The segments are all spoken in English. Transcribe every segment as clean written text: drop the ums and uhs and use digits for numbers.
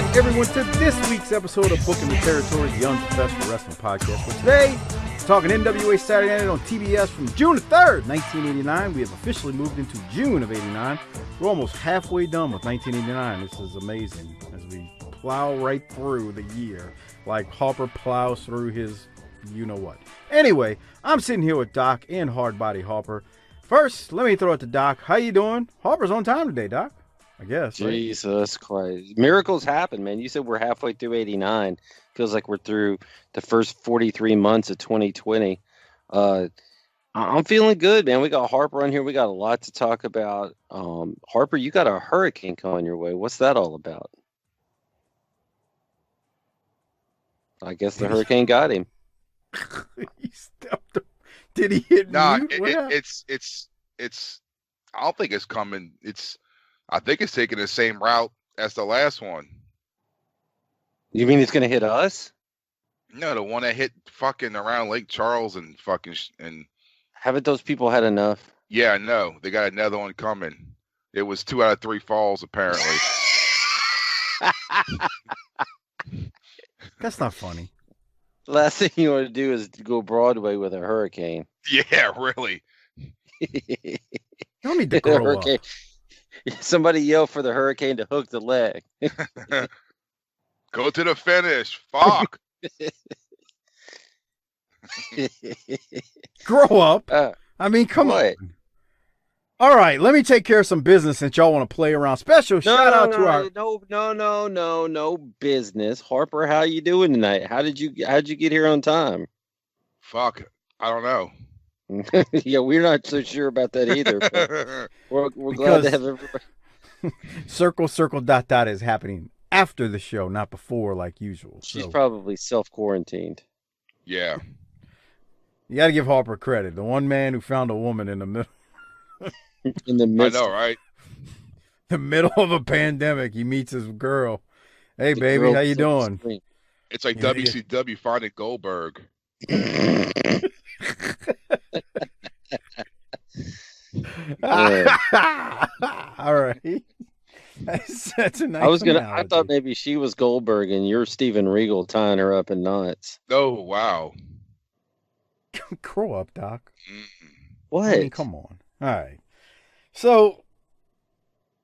back, everyone, to this week's episode of Booking the Territory, the Unprofessional Wrestling Podcast. For today, we're talking NWA Saturday Night on TBS from June 3rd, 1989. We have officially moved into June of 89. We're almost halfway done with 1989. This is amazing as we plow right through the year like Harper plows through his you-know-what. Anyway, I'm sitting here with Doc and Hardbody Harper. First, let me throw it to Doc. How you doing? Harper's on time today, Doc. I guess. Jesus Christ. Miracles happen, man. You said we're halfway through 89. Feels like we're through the first 43 months of 2020. I'm feeling good, man. We got Harper on here. We got a lot to talk about. Harper, you got a hurricane coming your way. What's that all about? I guess the hurricane got him. He stepped up. Did he hit mute? It's I don't think it's coming. I think it's taking the same route as the last one. You mean it's going to hit us? No, the one that hit fucking around Lake Charles and fucking and. Haven't those people had enough? Yeah, no, they got another one coming. It was 2 out of 3 falls apparently. That's not funny. The last thing you want to do is go Broadway with a hurricane. Yeah, really. You don't need to grow up. Somebody yell for the hurricane to hook the leg. Go to the finish. Fuck. Grow up. I mean, come on. All right, let me take care of some business since y'all want to play around. Special shout out to our no business. Harper, how you doing tonight? How'd you get here on time? Fuck. I don't know. Yeah, we're not so sure about that either. But we're glad to have everybody. Circle, dot, is happening after the show, not before like usual. She's probably self-quarantined. Yeah. You got to give Harper credit. The one man who found a woman in the middle. In the midst. I know, right? The middle of a pandemic, he meets his girl. Hey, baby, how you doing? It's like WCW finding Goldberg. All right. That's a nice I thought maybe she was Goldberg and you're Steven Regal tying her up in knots. Oh, wow. Grow up, Doc. What? I mean, come on. All right. So,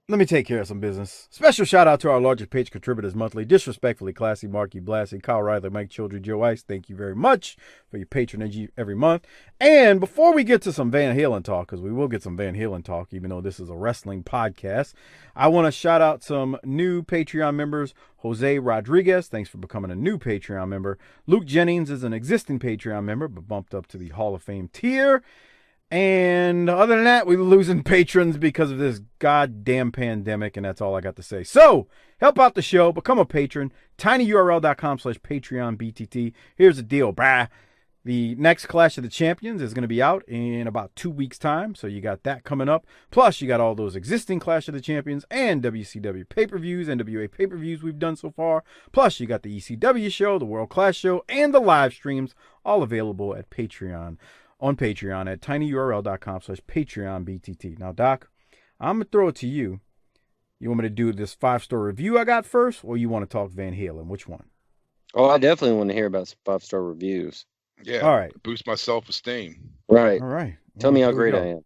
let me take care of some business. Special shout out to our largest page contributors monthly. Disrespectfully Classy, Marky Blassie, Kyle Riley, Mike Childry, Joe Ice. Thank you very much for your patronage every month. And before we get to some Van Halen talk, because we will get some Van Halen talk, even though this is a wrestling podcast, I want to shout out some new Patreon members. Jose Rodriguez, thanks for becoming a new Patreon member. Luke Jennings is an existing Patreon member, but bumped up to the Hall of Fame tier. And other than that, we're losing patrons because of this goddamn pandemic, and that's all I got to say. So, help out the show, become a patron, tinyurl.com/PatreonBTT. Here's the deal, brah. The next Clash of the Champions is going to be out in about 2 weeks' time, so you got that coming up. Plus, you got all those existing Clash of the Champions and WCW pay-per-views, NWA pay-per-views we've done so far. Plus, you got the ECW show, the World Class show, and the live streams, all available at Patreon. On Patreon at tinyurl.com/PatreonBTT. Now, Doc, I'm going to throw it to you. You want me to do this 5-star review I got first, or you want to talk Van Halen? Which one? Oh, I definitely want to hear about some 5-star reviews. Yeah. All right. Boost my self-esteem. Right. All right. Tell me how great I am.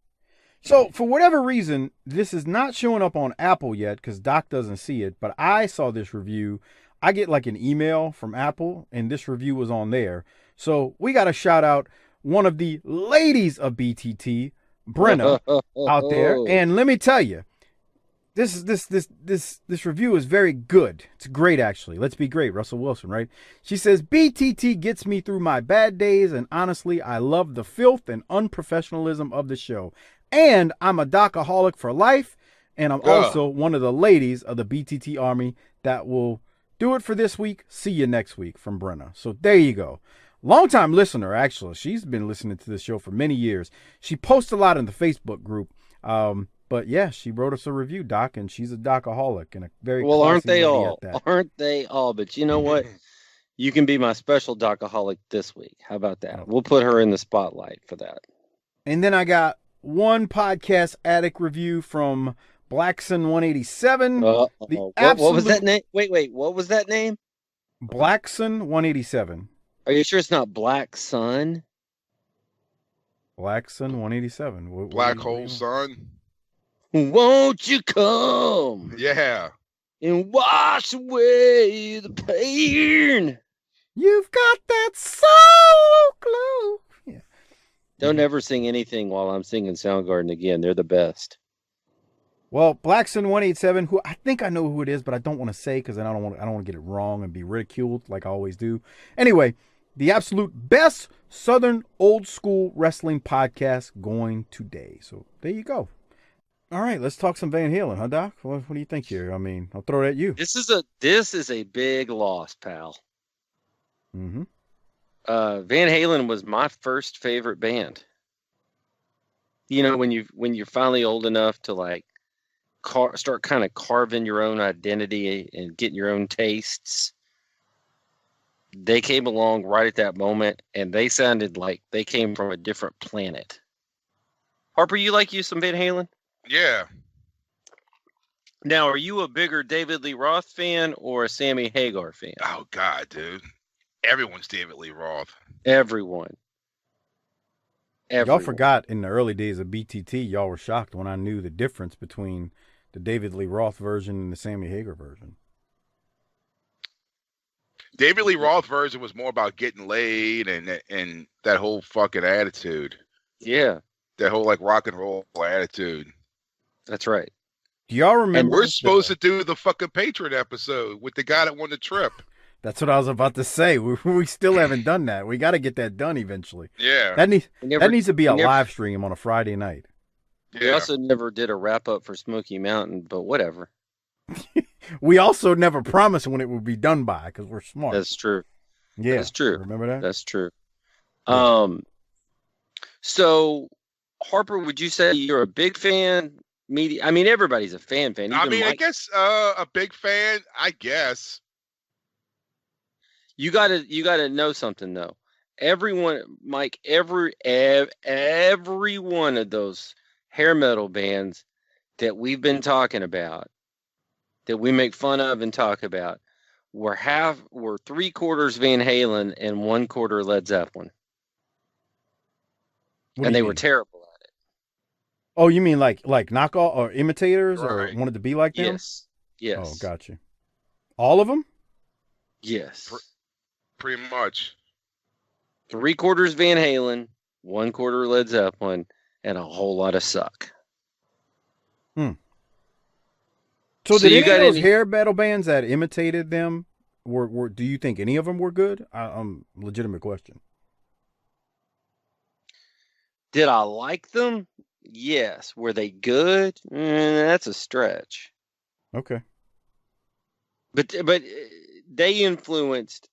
So, for whatever reason, this is not showing up on Apple yet because Doc doesn't see it, but I saw this review. I get like an email from Apple, and this review was on there. So, we got to shout out one of the ladies of BTT, Brenna, out there. And let me tell you, this review is very good. It's great, actually. Let's be great. Russell Wilson, right? She says, BTT gets me through my bad days, and honestly, I love the filth and unprofessionalism of the show. And I'm a Doc-A-Holic for life, and I'm also one of the ladies of the BTT Army that will do it for this week. See you next week from Brenna. So there you go. Longtime listener, actually. She's been listening to this show for many years. She posts a lot in the Facebook group. But yeah, she wrote us a review, Doc, and she's a Doc-A-Holic and a very well, aren't they lady all? at that. Aren't they all? But you know what? You can be my special Doc-A-Holic this week. How about that? We'll put her in the spotlight for that. And then I got one podcast addict review from Blackson 187. What was that absolute- name? Wait. What was that name? Blackson 187. Are you sure it's not Black Sun? Blackson 187. Black Hole Sun. Won't you come Yeah. and wash away the pain? You've got that soul glow. Yeah. Don't ever sing anything while I'm singing Soundgarden again. They're the best. Well, Blackson 187, who I think I know who it is, but I don't want to say because I don't want to get it wrong and be ridiculed like I always do. Anyway, the absolute best Southern old school wrestling podcast going today. So there you go. All right, let's talk some Van Halen, huh, Doc? What do you think here? I mean, I'll throw it at you. This is a big loss, pal. Mm-hmm. Van Halen was my first favorite band. You know, when you're finally old enough to like start kind of carving your own identity and getting your own tastes. They came along right at that moment, and they sounded like they came from a different planet. Harper, you some Van Halen? Yeah. Now, are you a bigger David Lee Roth fan or a Sammy Hagar fan? Oh, God, dude. Everyone's David Lee Roth. Everyone. Y'all forgot in the early days of BTT, y'all were shocked when I knew the difference between the David Lee Roth version and the Sammy Hagar version. David Lee Roth version was more about getting laid and that whole fucking attitude. Yeah. That whole like rock and roll attitude. That's right. Do y'all remember? And we're supposed to do the fucking Patriot episode with the guy that won the trip. That's what I was about to say. We still haven't done that. We got to get that done eventually. Yeah. That needs to be a live stream on a Friday night. Yeah. We also never did a wrap up for Smoky Mountain, but whatever. We also never promised when it would be done by because we're smart. That's true. Yeah. That's true. Remember that? That's true. Yeah. So Harper, would you say you're a big fan? I mean, everybody's a fan. I guess a big fan, I guess. You gotta know something though. Everyone, Mike, every one of those hair metal bands that we've been talking about, that we make fun of and talk about, were 3/4 Van Halen and 1/4 Led Zeppelin. And they were terrible at it. Oh, you mean like knockoff or imitators Right. or wanted to be like them? Yes. Oh, got you. All of them? Yes. Pretty much. 3/4 Van Halen, 1/4 Led Zeppelin, and a whole lot of suck. So So did you any got of those any- hair metal bands that imitated them were do you think any of them were good? Legitimate question. Did I like them? Yes. Were they good? That's a stretch. Okay. But they influenced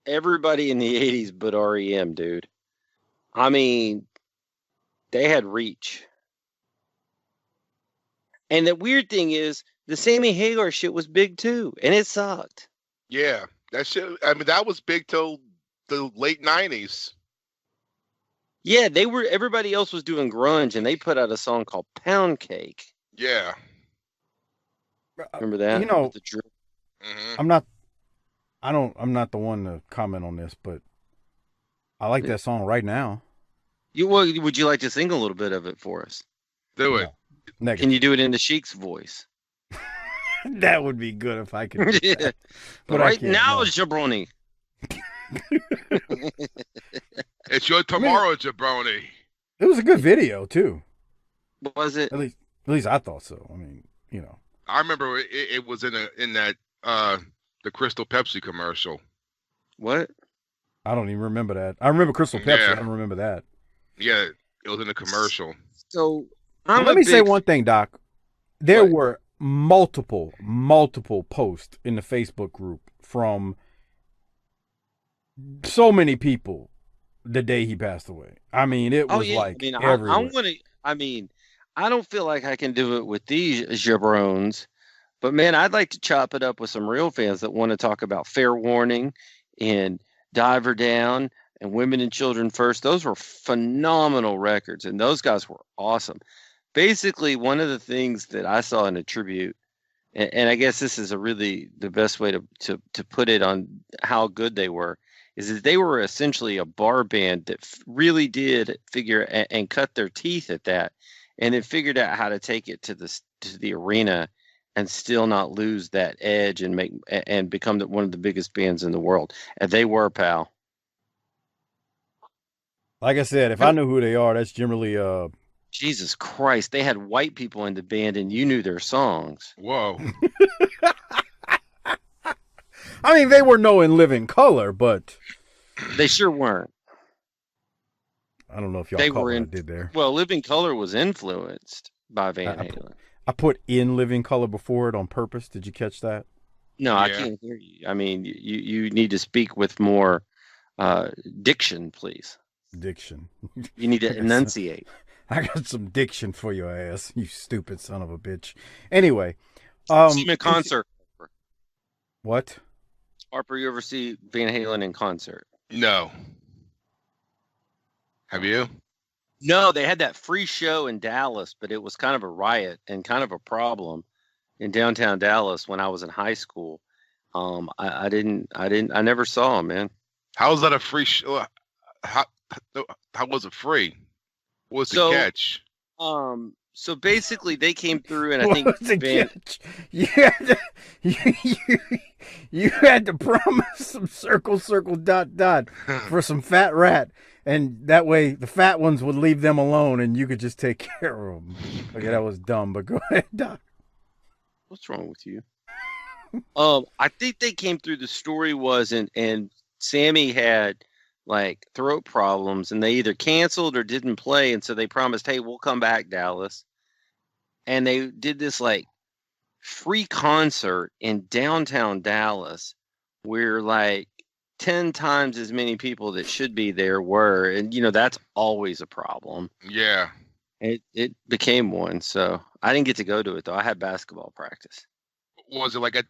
everybody in the 80s but REM, dude. I mean, they had reach. And the weird thing is, the Sammy Hagar shit was big too, and it sucked. Yeah. That shit, I mean, that was big till the late 90s. Yeah, everybody else was doing grunge, and they put out a song called Pound Cake. Yeah. Remember that? You know, With the drip? Mhm. I'm not the one to comment on this, but I like that song right now. Would you like to sing a little bit of it for us? Do it. Negative. Can you do it in the Sheik's voice? That would be good if I could. Do Yeah. that. But I Right can't, now, no. Jabroni. It's your tomorrow, jabroni. It was a good video too. Was it? At least I thought so. I mean, you know. I remember it was in that the Crystal Pepsi commercial. What? I don't even remember that. I remember Crystal Pepsi. Yeah. I don't remember that. Yeah, it was in the commercial. So, Let me say one thing, Doc. There were multiple posts in the Facebook group from so many people the day he passed away. I mean, it was like everywhere. I don't feel like I can do it with these jabrones, but man, I'd like to chop it up with some real fans that want to talk about Fair Warning and Diver Down and Women and Children First. Those were phenomenal records, and those guys were awesome. basically one of the things that I saw in a tribute, and I guess this is a really the best way to put it on how good they were, is that they were essentially a bar band that really did figure and cut their teeth at that, and it figured out how to take it to the arena and still not lose that edge and become one of the biggest bands in the world. And they were, pal. Like I said, if I know who they are, that's generally Jesus Christ, they had white people in the band and you knew their songs. Whoa. I mean, they were no In Living Color, but they sure weren't. I don't know if y'all caught what I did there. Well, Living Color was influenced by Van Halen. I put In Living Color before it on purpose. Did you catch that? No, yeah. I can't hear you. I mean, you need to speak with more diction, please. Diction. You need to enunciate. I got some diction for your ass, you stupid son of a bitch. Anyway. See him in concert. What? Harper, you ever see Van Halen in concert? No. Have you? No, they had that free show in Dallas, but it was kind of a riot and kind of a problem in downtown Dallas when I was in high school. I never saw him, man. How was that a free show? How was it free? What was the catch? So basically, they came through, and I think you had to promise some circle, dot, dot for some fat rat, and that way the fat ones would leave them alone, and you could just take care of them. Okay, that was dumb, but go ahead, Doc. What's wrong with you? I think they came through. The story was, and Sammy had like throat problems, and they either canceled or didn't play, and so they promised, hey, we'll come back, Dallas. And they did this like free concert in downtown Dallas where like 10 times as many people that should be there were, and that's always a problem. Yeah. It became one, so I didn't get to go to it though. I had basketball practice. Was it like at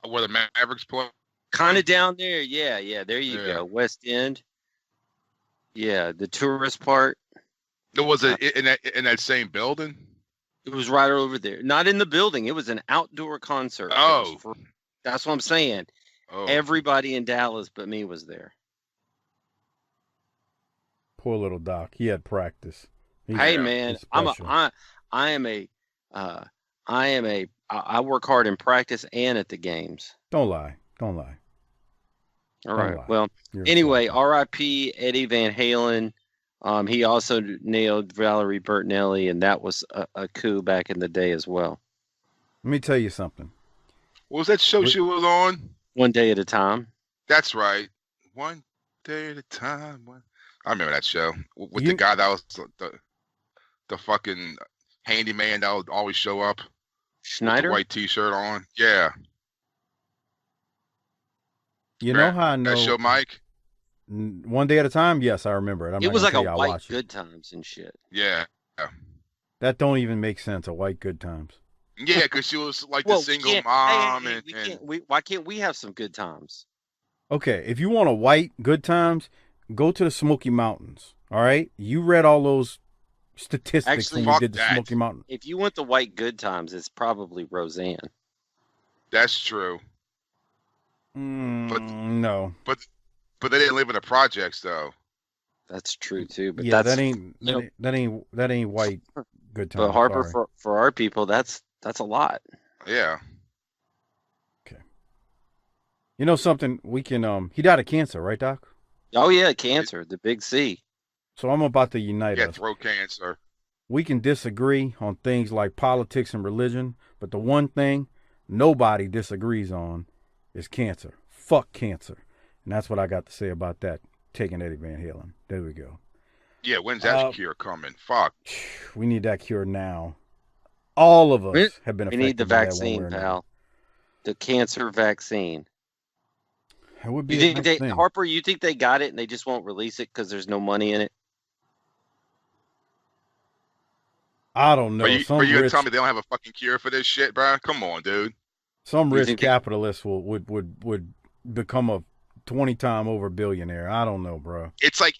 where the Mavericks play? Kind of down there, yeah. There you go, West End. Yeah, the tourist part. Was it in that same building? It was right over there. Not in the building. It was an outdoor concert. Oh. That's what I'm saying. Oh. Everybody in Dallas but me was there. Poor little Doc. He had practice. Hey man, I work hard in practice and at the games. Don't lie. All right. Well, anyway, R.I.P. Eddie Van Halen. He also nailed Valerie Bertinelli, and that was a coup back in the day as well. Let me tell you something. What was that show she was on? One Day at a Time. That's right. One Day at a Time. I remember that show with the guy that was the fucking handyman that would always show up. Schneider? With the white T-shirt on. Yeah. You know how I know that show, Mike? One Day at a Time? Yes, I remember it. It was like a White Good Times and shit. Yeah. That don't even make sense, a White Good Times. Yeah, because she was like the single mom. Why can't we have some good times? Okay, if you want a White Good Times, go to the Smoky Mountains, all right? You read all those statistics when we did the Smoky Mountain. If you want the White Good Times, it's probably Roseanne. That's true. No. But they didn't live in the projects though. That's true too. But yeah, that ain't White Good Times. But Harper, for our people, that's a lot. Yeah. Okay. You know something? We can. He died of cancer, right, Doc? Oh yeah, cancer, the big C. So I'm about to unite us. Yeah, throat cancer. We can disagree on things like politics and religion, but the one thing nobody disagrees on is cancer. Fuck cancer. And that's what I got to say about that, taking Eddie Van Halen. There we go. Yeah, when's that cure coming? Fuck. We need that cure now. All of us have been affected. We need the vaccine, pal. The cancer vaccine. It would be Harper, you think they got it and they just won't release it because there's no money in it? I don't know. Are you gonna tell me they don't have a fucking cure for this shit, bro? Come on, dude. Some rich capitalist would become a 20-time over billionaire. I don't know, bro. It's like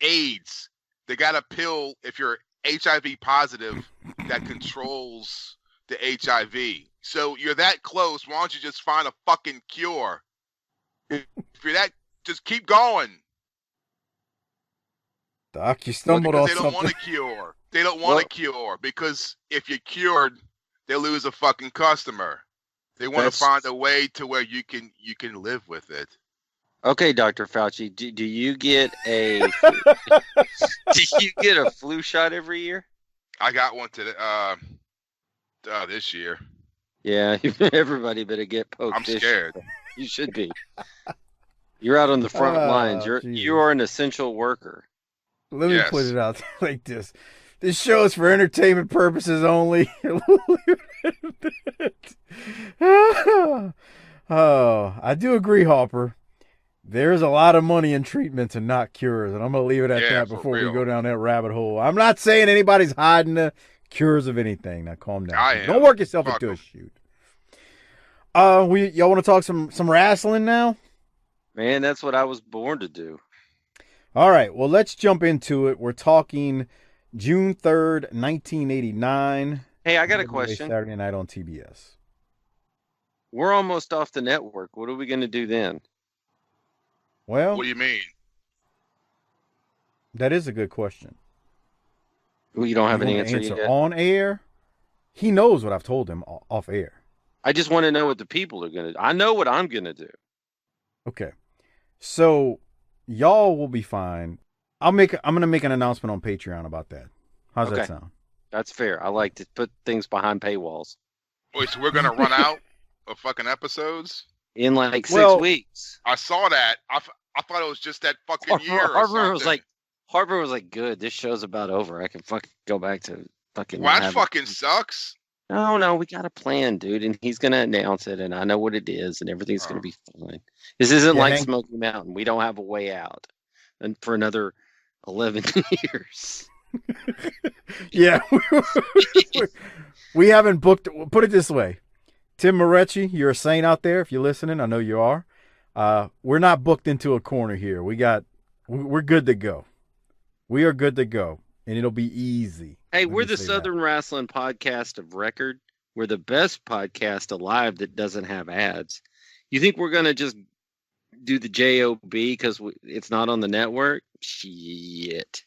AIDS. They got a pill if you're HIV positive that controls the HIV. So you're that close. Why don't you just find a fucking cure? If you're that, just keep going. Doc, you stumbled on Because they don't want something. a cure. They don't want a cure because if you're cured, they lose a fucking customer. They want to find a way to where you can live with it. Okay, Dr. Fauci, do you get a flu shot every year? I got one today. This year. Yeah, everybody better get poked. I'm scared. You should be. You're out on the front lines. You are an essential worker. Let me put it out like this. This show is for entertainment purposes only. Oh, I do agree, Hopper. There's a lot of money in treatments and not cures, and I'm going to leave it at that before we go down that rabbit hole. I'm not saying anybody's hiding the cures of anything. Now, calm down. Don't work yourself into a shoot. Y'all want to talk some wrestling now? Man, that's what I was born to do. All right, well, let's jump into it. We're talking June 3rd, 1989. Hey, I got a question. Saturday Night on TBS. We're almost off the network. What are we going to do then? Well, what do you mean? That is a good question. Well, you don't have an answer yet? On air? He knows what I've told him off air. I just want to know what the people are going to do. I know what I'm going to do. Okay. So, y'all will be fine. I'm going to make an announcement on Patreon about that. How's that sound? That's fair. I like to put things behind paywalls. Wait, so we're going to run out of fucking episodes? In like 6 weeks. I saw that. I thought it was just that fucking year or something. Harper was like, good, this show's about over. I can fucking go back to fucking... Well, that fucking sucks. No, we got a plan, dude, and he's going to announce it, and I know what it is, and everything's going to be fine. This isn't like Smoky Mountain. We don't have a way out and for another 11 years. Yeah. We haven't booked... Put it this way. Tim Moretti, you're a saint out there. If you're listening, I know you are. We're not booked into a corner here. We're good to go. We are good to go, and it'll be easy. Hey, we're the Southern Wrestling Podcast of record. We're the best podcast alive that doesn't have ads. You think we're going to just do the JOB because it's not on the network? Shit.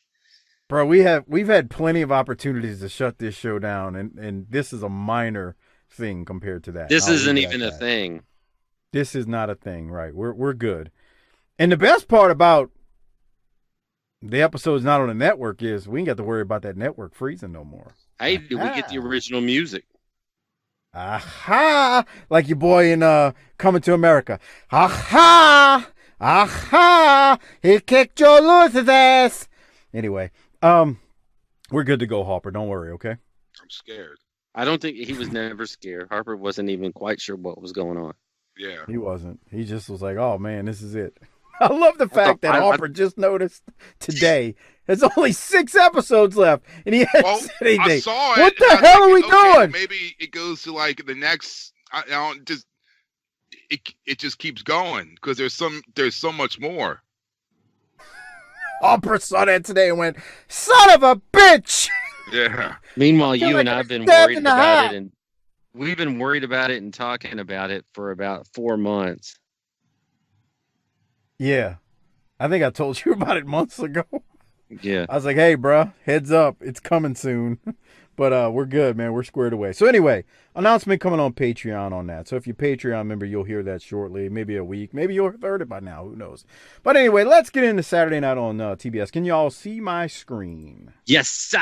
Bro, we've had plenty of opportunities to shut this show down, and this is a minor thing compared to that. This isn't even a thing. This is not a thing, right? We're good. And the best part about the episode's not on the network is we ain't got to worry about that network freezing no more. Hey, did we get the original music? Aha! Like your boy in Coming to America. Aha! Aha! He kicked Joe Lewis's ass. Anyway, we're good to go, Harper. Don't worry, okay? I'm scared. I don't think he was never scared. Harper wasn't even quite sure what was going on. Yeah. He wasn't. He just was like, oh, man, this is it. I love the fact that Harper just noticed today there's only 6 episodes left, and he hadn't said anything. I saw it. What the hell are we doing? Maybe it goes to like the next. It just keeps going because there's so much more. Harper saw that today and went, son of a bitch. Yeah. Meanwhile, you and I've been worried about it, and we've been worried about it and talking about it for about 4 months. Yeah. I think I told you about it months ago. Yeah. I was like, hey, bro, heads up. It's coming soon. But we're good, man. We're squared away. So anyway, announcement coming on Patreon on that. So if you're a Patreon member, you'll hear that shortly. Maybe a week. Maybe you'll have heard it by now. Who knows? But anyway, let's get into Saturday Night on TBS. Can y'all see my screen? Yes, sir.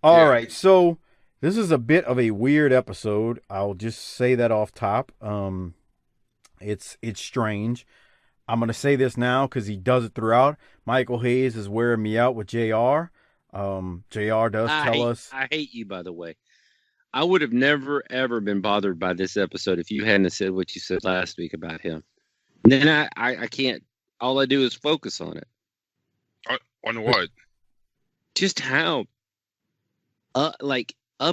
All right. So this is a bit of a weird episode. I'll just say that off top. It's strange. I'm going to say this now because he does it throughout. Michael Hayes is wearing me out with JR. JR does tell us. I hate you, by the way. I would have never, ever been bothered by this episode if you hadn't said what you said last week about him. And then I can't. All I do is focus on it. On what? Just how, up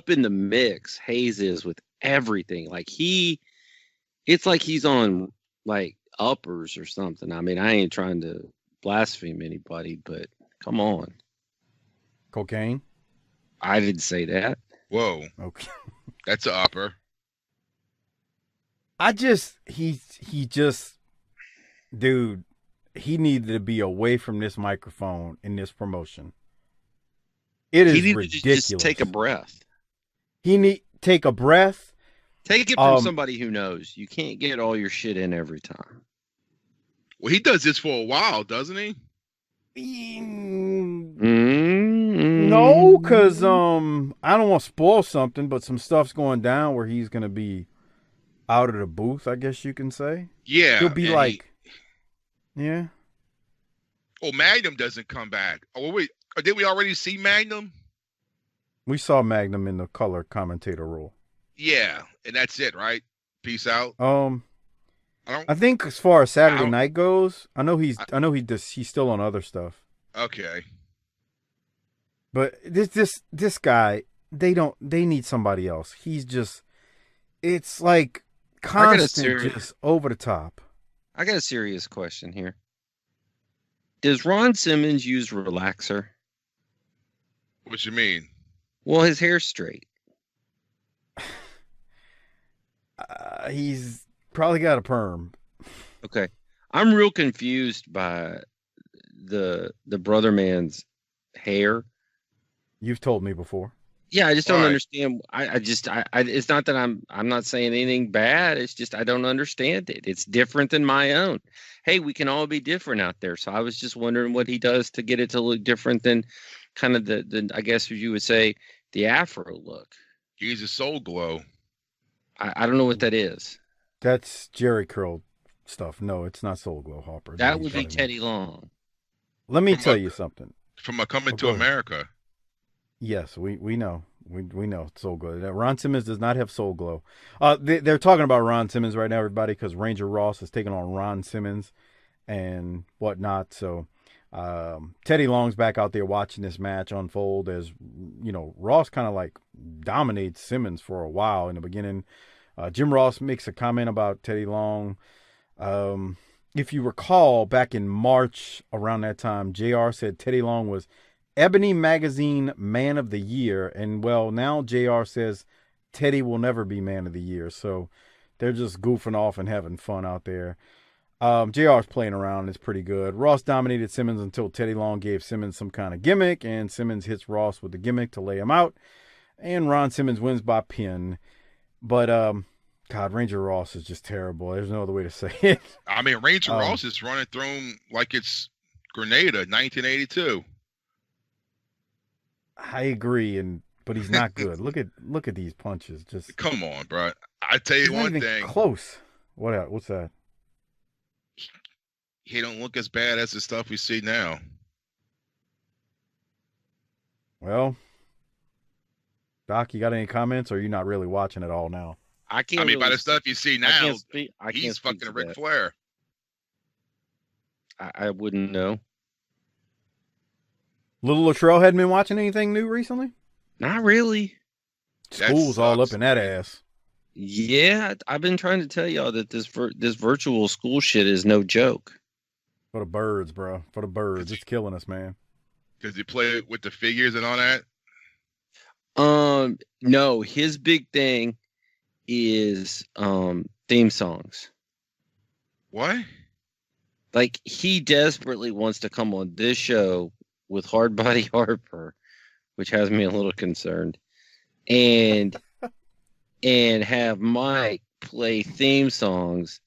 in the mix Hayes is with everything. It's like he's on, uppers or something. I mean, I ain't trying to blaspheme anybody, but come on. Cocaine? I didn't say that. Whoa. Okay. That's an upper. He just, dude, he needed to be away from this microphone in this promotion. It is ridiculous. Just take a breath. Take a breath. Take it from somebody who knows. You can't get all your shit in every time. Well, he does this for a while, doesn't he? No, because I don't want to spoil something, but some stuff's going down where he's going to be out of the booth, I guess you can say. Yeah. He'll be like, yeah. Oh, Magnum doesn't come back. Oh, wait. Did we already see Magnum? We saw Magnum in the color commentator role. Yeah, and that's it, right? Peace out. I think as far as Saturday Night goes, I know he's still on other stuff. Okay. But this guy, they need somebody else. He's just, it's like constant, just over the top. I got a serious question here. Does Ron Simmons use relaxer? What you mean? Well, his hair's straight. He's probably got a perm. Okay. I'm real confused by the brother man's hair. You've told me before. Yeah, I just don't understand. I it's not that I'm not saying anything bad. It's just I don't understand it. It's different than my own. Hey, we can all be different out there. So I was just wondering what he does to get it to look different than kind of the I guess you would say the Afro look. He uses Soul Glow. I don't know what that is. That's Jerry curl stuff. No, it's not Soul Glow, Hopper. That would be Teddy Long. Let me tell you something. From a Coming to America. Yes, we know. We know Soul Glow. Ron Simmons does not have Soul Glow. They're talking about Ron Simmons right now, everybody, because Ranger Ross is taking on Ron Simmons and whatnot. So Teddy Long's back out there watching this match unfold as, Ross kind of like dominates Simmons for a while in the beginning. Jim Ross makes a comment about Teddy Long. If you recall, back in March around that time, JR said Teddy Long was Ebony Magazine Man of the Year. And, well, now JR says Teddy will never be Man of the Year. So they're just goofing off and having fun out there. JR's playing around. It's pretty good. Ross dominated Simmons until Teddy Long gave Simmons some kind of gimmick, and Simmons hits Ross with the gimmick to lay him out. And Ron Simmons wins by pin. But, God, Ranger Ross is just terrible. There's no other way to say it. I mean, Ranger Ross is running through him like it's Grenada, 1982. I agree, but he's not good. Look at these punches. Just come on, bro. I tell you one thing. Close. What's that? He don't look as bad as the stuff we see now. Well, Doc, you got any comments, or are you not really watching it all now? By the stuff you see now, he's fucking Ric Flair. I wouldn't know. Little Latrell hadn't been watching anything new recently? Not really. School's all up in that ass. Yeah, I've been trying to tell y'all that this virtual school shit is no joke. For the birds, bro. For the birds. It's killing us, man. Does he play with the figures and all that? No, his big thing is theme songs. What? Like, he desperately wants to come on this show with Hardbody Harper, which has me a little concerned, and have Mike play theme songs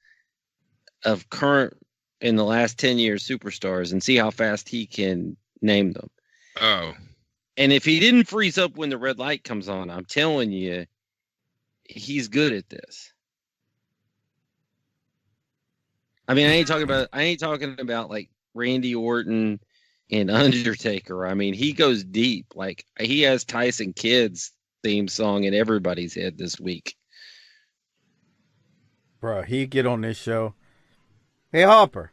of current in the last 10 years superstars and see how fast he can name them. Oh. And if he didn't freeze up when the red light comes on, I'm telling you, he's good at this. I mean, I ain't talking about like Randy Orton and Undertaker. I mean, he goes deep. Like, he has Tyson Kidd's theme song in everybody's head this week. Bro, he get on this show. Hey, Harper,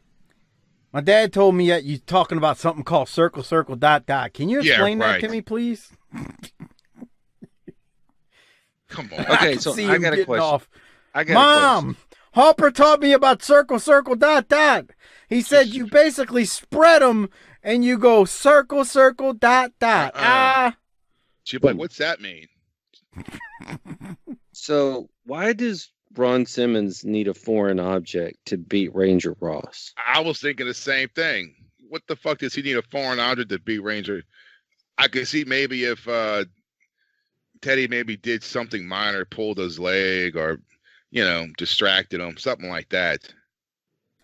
my dad told me that you talking about something called circle, circle, dot, dot. Can you explain that to me, please? Come on. Okay, so I got a question. Mom, Harper taught me about circle, circle, dot, dot. He said you basically spread them and you go circle, circle, dot, dot. She's like, what's that mean? So why does Ron Simmons need a foreign object to beat Ranger Ross? I was thinking the same thing. What the fuck does he need a foreign object to beat Ranger? I could see maybe if Teddy maybe did something minor, pulled his leg, or distracted him, something like that.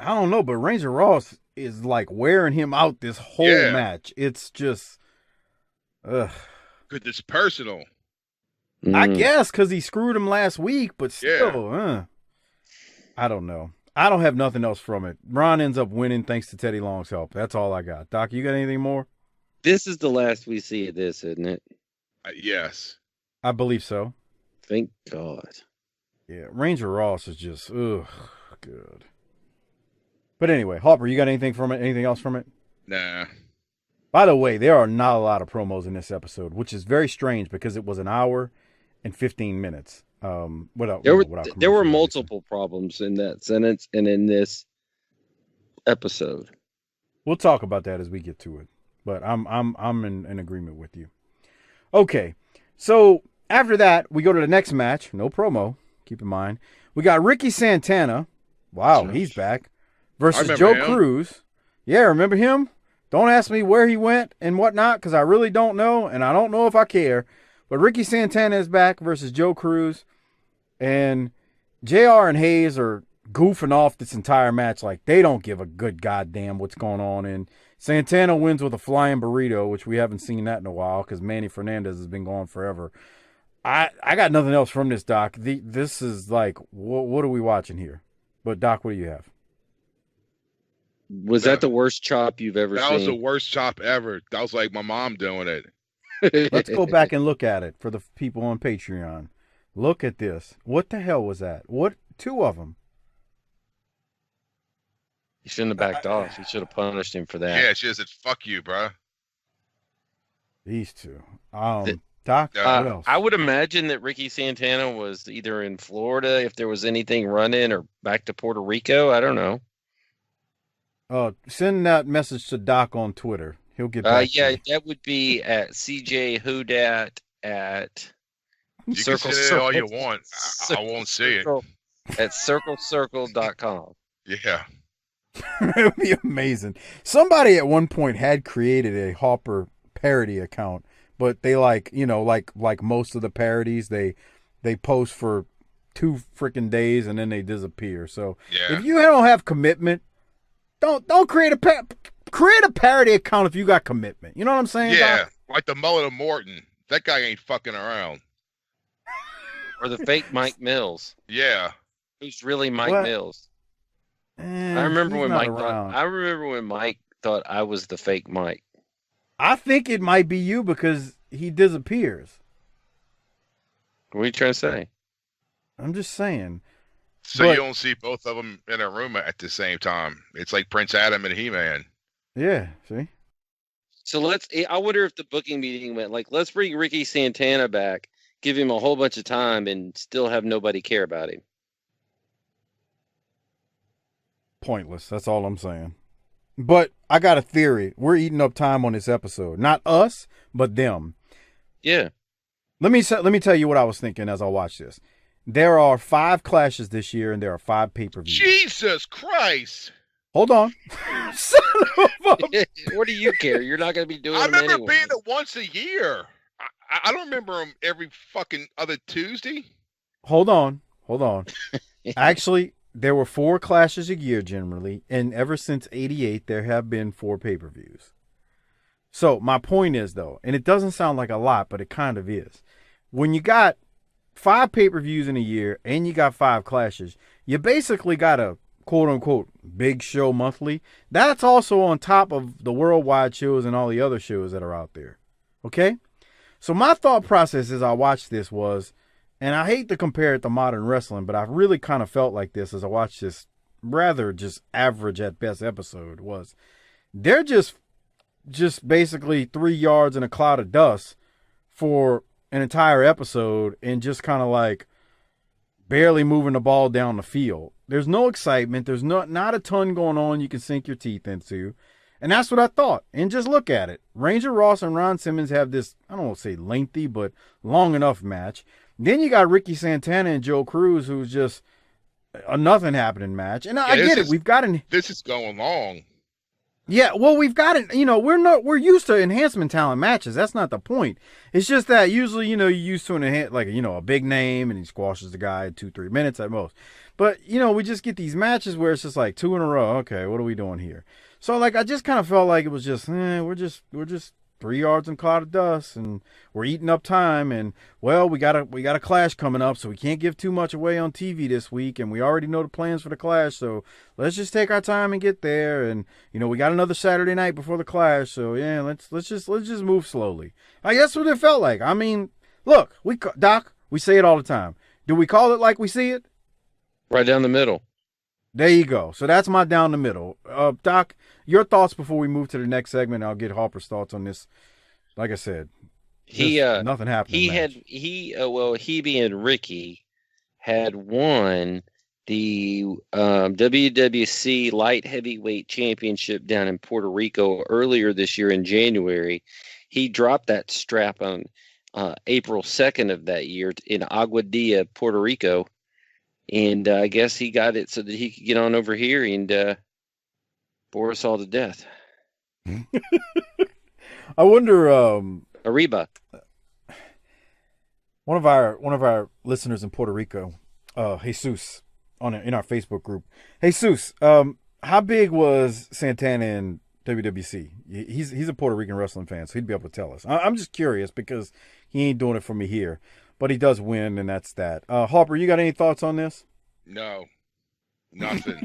I don't know, but Ranger Ross is like wearing him out this whole match. It's just, ugh. Because it's personal. I guess because he screwed him last week, but still, I don't know. I don't have nothing else from it. Ron ends up winning thanks to Teddy Long's help. That's all I got. Doc, you got anything more? This is the last we see of this, isn't it? Yes. I believe so. Thank God. Yeah, Ranger Ross is just, ugh, good. But anyway, Harper, you got anything from it? Anything else from it? Nah. By the way, there are not a lot of promos in this episode, which is very strange because it was an hour and 15 minutes. There were multiple problems in that sentence and in this episode. We'll talk about that as we get to it, but I'm in agreement with you. Okay, so after that, we go to the next match. No promo. Keep in mind, we got Ricky Santana. Wow, he's back versus Joe Cruz. Yeah, remember him? Don't ask me where he went and whatnot because I really don't know, and I don't know if I care. But Ricky Santana is back versus Joe Cruz. And JR and Hayes are goofing off this entire match like they don't give a good goddamn what's going on. And Santana wins with a flying burrito, which we haven't seen that in a while because Manny Fernandez has been gone forever. I got nothing else from this, Doc. This is like, what are we watching here? But, Doc, what do you have? Was that the worst chop you've ever seen? That was the worst chop ever. That was like my mom doing it. Let's go back and look at it for the people on Patreon. Look at this. What the hell was that? What? Two of them. He shouldn't have backed off. He should have punished him for that. Yeah, she said, "Fuck you, bro." These two. Doc, what else? I would imagine that Ricky Santana was either in Florida, if there was anything running, or back to Puerto Rico. I don't know. Send that message to Doc on Twitter. He'll get back to you. That would be at CJ Houdat at You can say it all you want. I won't see it. At circlecircle.com. Yeah. It would be amazing. Somebody at one point had created a Hopper parody account, but they like most of the parodies, they post for 2 freaking days and then they disappear. So if you don't have commitment, don't create a parody account if you got commitment. You know what I'm saying? Yeah, Doc? like the mullet of Morton. That guy ain't fucking around. Or the fake Mike Mills. Yeah. Who's really Mike Mills? I remember when Mike thought I was the fake Mike. I think it might be you because he disappears. What are you trying to say? I'm just saying. So you don't see both of them in a room at the same time. It's like Prince Adam and He-Man. Yeah, see? So I wonder if the booking meeting went like, let's bring Ricky Santana back, give him a whole bunch of time, and still have nobody care about him. Pointless. That's all I'm saying. But I got a theory. We're eating up time on this episode. Not us, but them. Yeah. Let me tell you what I was thinking as I watched this. There are 5 clashes this year, and there are 5 pay-per-views. Jesus Christ! Hold on. Son of a... What do you care? You're not going to be doing I them remember anyway. being it once a year. I don't remember them every fucking other Tuesday. Hold on. Actually, there were 4 clashes a year generally, and ever since '88, there have been 4 pay-per-views. So my point is, though, and it doesn't sound like a lot, but it kind of is. When you got 5 pay-per-views in a year and you got 5 clashes, you basically got a quote-unquote big show monthly. That's also on top of the worldwide shows and all the other shows that are out there. Okay? So my thought process as I watched this was, and I hate to compare it to modern wrestling, but I really kind of felt like this as I watched this rather just average at best episode, was they're just basically 3 yards in a cloud of dust for an entire episode and just kind of like barely moving the ball down the field. There's no excitement. There's not a ton going on you can sink your teeth into. And that's what I thought. And just look at it. Ranger Ross and Ron Simmons have this, I don't want to say lengthy, but long enough match. Then you got Ricky Santana and Joe Cruz, who's just a nothing happening match. And I get it. This is going long. Yeah, well, we've got it. We're used to enhancement talent matches. That's not the point. It's just that usually, you're used to a big name and he squashes the guy in 2-3 minutes at most. But, we just get these matches where it's just like 2 in a row. Okay, what are we doing here? So, I just kind of felt like it was just, we're just 3 yards in a cloud of dust, and we're eating up time. And well, we got a clash coming up, so we can't give too much away on TV this week. And we already know the plans for the clash, so let's just take our time and get there. And we got another Saturday night before the clash, so yeah, let's just move slowly. I guess what it felt like. I mean, look, Doc, we say it all the time. Do we call it like we see it? Right down the middle. There you go. So that's my down the middle. Doc, your thoughts before we move to the next segment. I'll get Harper's thoughts on this. Like I said, nothing happened. He being Ricky had won the WWC Light Heavyweight Championship down in Puerto Rico earlier this year in January. He dropped that strap on April 2nd of that year in Aguadilla, Puerto Rico. And I guess he got it so that he could get on over here and bore us all to death. I wonder. Arriba. One of our listeners in Puerto Rico, Jesus, in our Facebook group. Jesus, how big was Santana in WWC? He's a Puerto Rican wrestling fan, so he'd be able to tell us. I'm just curious because he ain't doing it for me here. But he does win, and that's that. Harper, you got any thoughts on this? No. Nothing.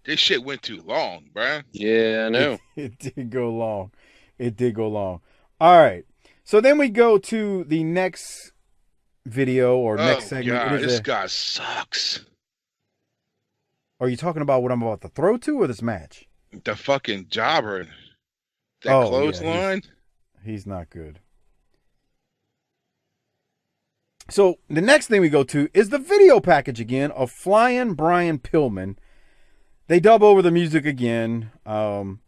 This shit went too long, bruh. Yeah, I know. It did go long. All right. So then we go to the next video or next segment. God, this guy sucks. Are you talking about what I'm about to throw to or this match? The fucking jobber. That clothesline. Yeah, he's not good. So the next thing we go to is the video package again of Flying Brian Pillman. They dub over the music again, and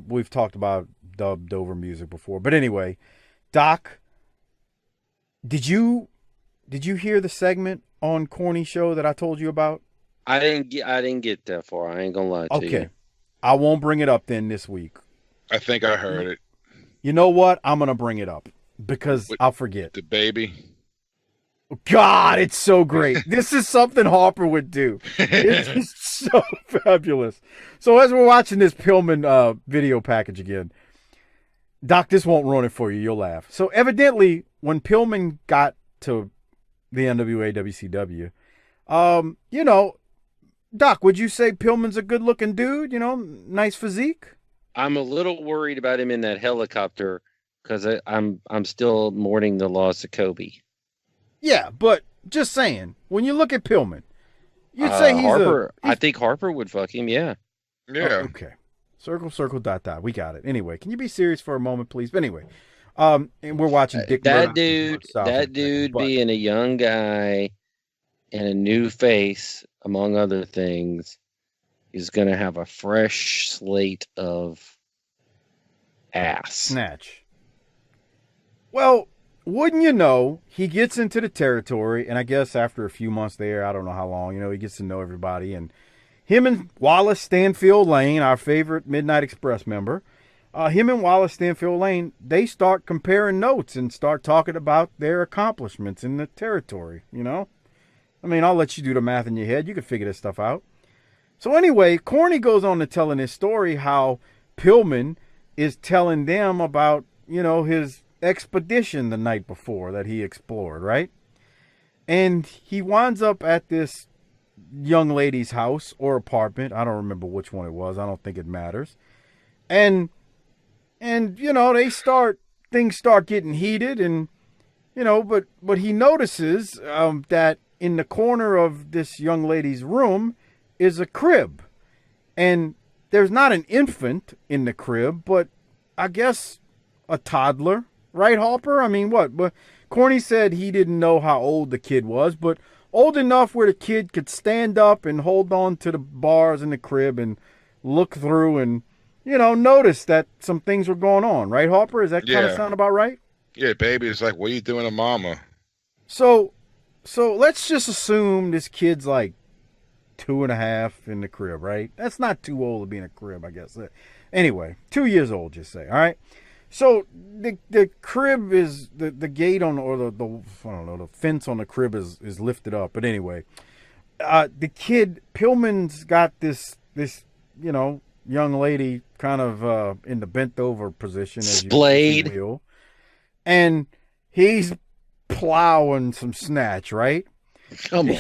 we've talked about dubbed over music before. But anyway, Doc, did you hear the segment on Corny Show that I told you about? I didn't get that far. I ain't gonna lie to you. Okay, I won't bring it up then this week. I think I heard it. You know what? I'm gonna bring it up because I'll forget. The baby. God, it's so great. This is something Harper would do. It's just so fabulous. So as we're watching this Pillman video package again, Doc, this won't ruin it for you. You'll laugh. So evidently, when Pillman got to the NWA WCW, Doc, would you say Pillman's a good-looking dude? Nice physique? I'm a little worried about him in that helicopter because I'm still mourning the loss of Kobe. Yeah, but just saying, when you look at Pillman, you'd say he's Harper. I think Harper would fuck him. Yeah. Yeah. Okay. Circle, dot, dot. We got it. Anyway, can you be serious for a moment, please? But anyway, and we're watching Dick. That dude being a young guy and a new face, among other things, is going to have a fresh slate of ass. Snatch. Well, wouldn't you know, he gets into the territory, and I guess after a few months there, I don't know how long, he gets to know everybody, and him and Wallace Stanfield Lane, our favorite Midnight Express member, him and Wallace Stanfield Lane, they start comparing notes and start talking about their accomplishments in the territory, I mean, I'll let you do the math in your head. You can figure this stuff out. So anyway, Corny goes on to telling his story how Pillman is telling them about, his expedition the night before that he explored, right? And he winds up at this young lady's house or apartment. I don't remember which one it was. I don't think it matters. And things start getting heated, and but he notices that in the corner of this young lady's room is a crib, and there's not an infant in the crib, but I guess a toddler. Right, Harper? I mean, what? But Corny said he didn't know how old the kid was, but old enough where the kid could stand up and hold on to the bars in the crib and look through and, notice that some things were going on. Right, Harper? Does that kind of sound about right? Yeah, baby. It's like, what are you doing to mama? So let's just assume this kid's like 2.5 in the crib, right? That's not too old to be in a crib, I guess. Anyway, 2 years old, just say. All right. So the crib is the gate on, or the I don't know, the fence on the crib is lifted up. But anyway, the kid Pillman's got this young lady kind of in the bent over position, as Splayed. you will, and he's plowing some snatch, right? Come on.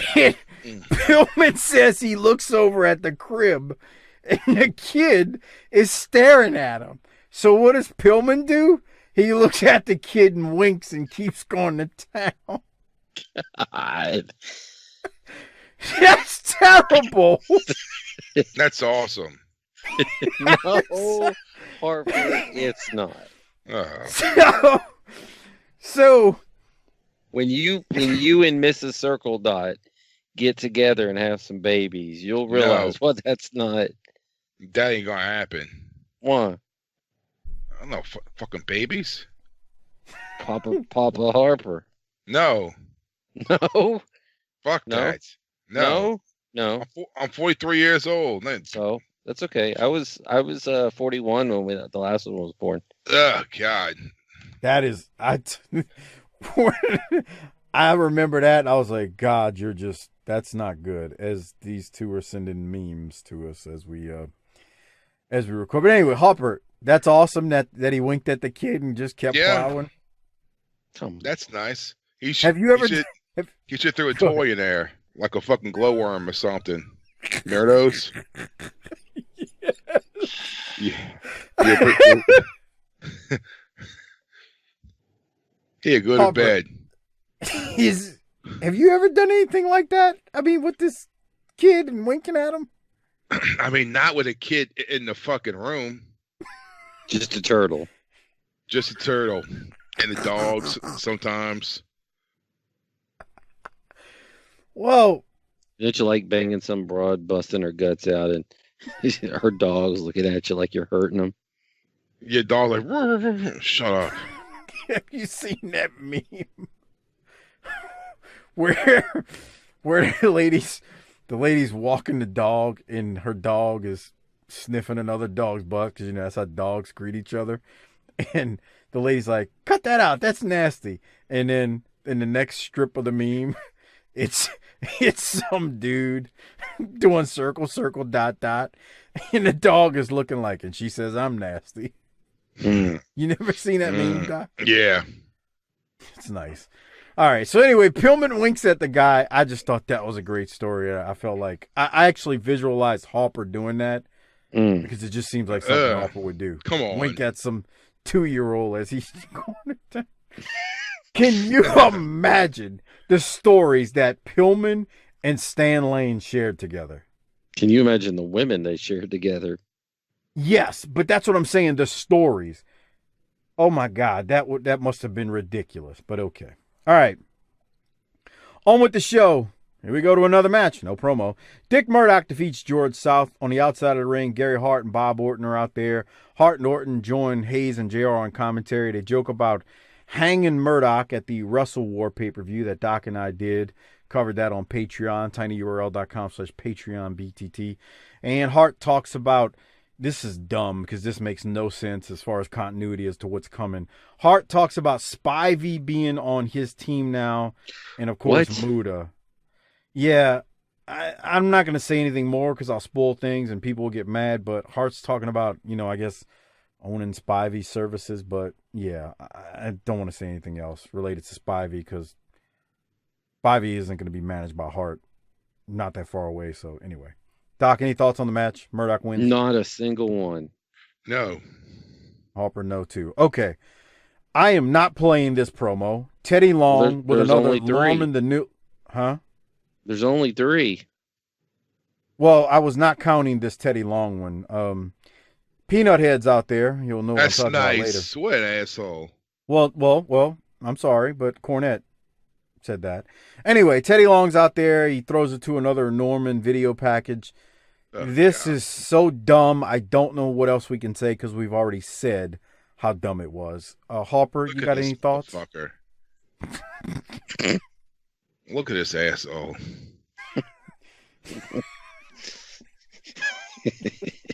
Pillman says he looks over at the crib, and the kid is staring at him. So what does Pillman do? He looks at the kid and winks and keeps going to town. God. That's terrible. That's awesome. No, Harper, it's not. So when you and Mrs. Circle Dot get together and have some babies, you'll realize, well, that's not. That ain't gonna happen. Why? I don't know, fucking babies. Papa Harper. No. No. Fuck No. that. No. No. I'm 43 years old. So that's okay. I was 41 when the last one was born. Oh God. that is I remember that and I was like, God, that's not good. As these two are sending memes to us as we record. But anyway, Hopper, that's awesome that he winked at the kid and just kept plowing. That's nice. He Have you ever? He should throw a toy in there, like a fucking glowworm or something. Remember those? Yeah. Here, go to bed. Have you ever done anything like that? I mean, with this kid and winking at him? I mean, not with a kid in the fucking room. Just a turtle. Just a turtle. And the dogs sometimes. Whoa. Don't you like banging some broad, busting her guts out, and her dog's looking at you like you're hurting them? Your dog like, shut up. Have you seen that meme? where the lady's walking the dog and her dog is sniffing another dog's butt, because that's how dogs greet each other, and the lady's like, cut that out, that's nasty. And then in the next strip of the meme, it's some dude doing circle dot dot, and the dog is looking like, and she says, I'm nasty. You never seen that meme, Doc? Yeah. It's nice. All right. So anyway, Pillman winks at the guy. I just thought that was a great story. I felt like I actually visualized Harper doing that because it just seems like something Harper would do. Come on. Wink at some 2-year-old as he's going to. Can you imagine the stories that Pillman and Stan Lane shared together? Can you imagine the women they shared together? Yes, but that's what I'm saying. The stories. Oh my God, that must have been ridiculous. But okay. All right. On with the show. Here we go to another match. No promo. Dick Murdoch defeats George South on the outside of the ring. Gary Hart and Bob Orton are out there. Hart and Orton join Hayes and JR on commentary. They joke about hanging Murdoch at the Wrestle War pay-per-view that Doc and I did. Covered that on Patreon, tinyurl.com/PatreonBTT. And Hart talks about, this is dumb because this makes no sense as far as continuity as to what's coming. Hart talks about Spivey being on his team now, and of course Muta. Yeah, I'm not going to say anything more because I'll spoil things and people will get mad, but Hart's talking about, I guess, owning Spivey's services, but yeah, I don't want to say anything else related to Spivey because Spivey isn't going to be managed by Hart. Not that far away, so anyway. Doc, any thoughts on the match? Murdoch wins? Not a single one. No. Harper, no, too. Okay. I am not playing this promo. Teddy Long with another Long in the new... Huh? There's only 3. Well, I was not counting this Teddy Long one. Peanut Head's out there. You'll know what I'm talking about later. That's nice. What an asshole. Well, I'm sorry, but Cornette said that. Anyway, Teddy Long's out there. He throws it to another Norman video package. This is so dumb. I don't know what else we can say because we've already said how dumb it was. Harper, you got any thoughts? Look at this asshole.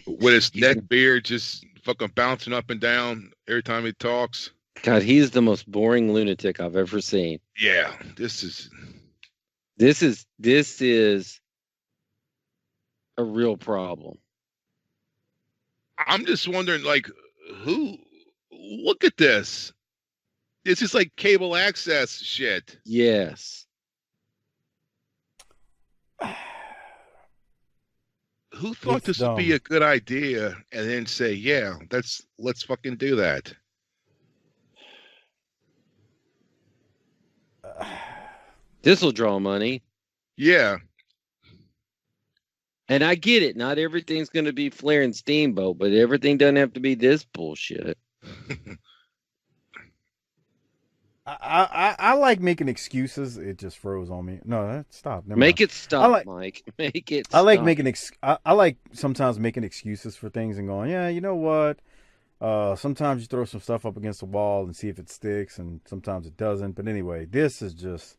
With his neck beard just fucking bouncing up and down every time he talks. God, he's the most boring lunatic I've ever seen. Yeah, this is a real problem. I'm just wondering, like, who? Look at this. This is like cable access shit. Yes. Who thought It's this dumb. would be a good idea and then say, yeah, let's fucking do that? This will draw money. Yeah. And I get it. Not everything's going to be Flair and Steamboat, but everything doesn't have to be this bullshit. I like making excuses. It just froze on me. No, stop. Never Make mind. it stop, Mike. Make it I like stop. making I like sometimes making excuses for things and going, yeah, you know what? Sometimes you throw some stuff up against the wall and see if it sticks, and sometimes it doesn't. But anyway, this is just.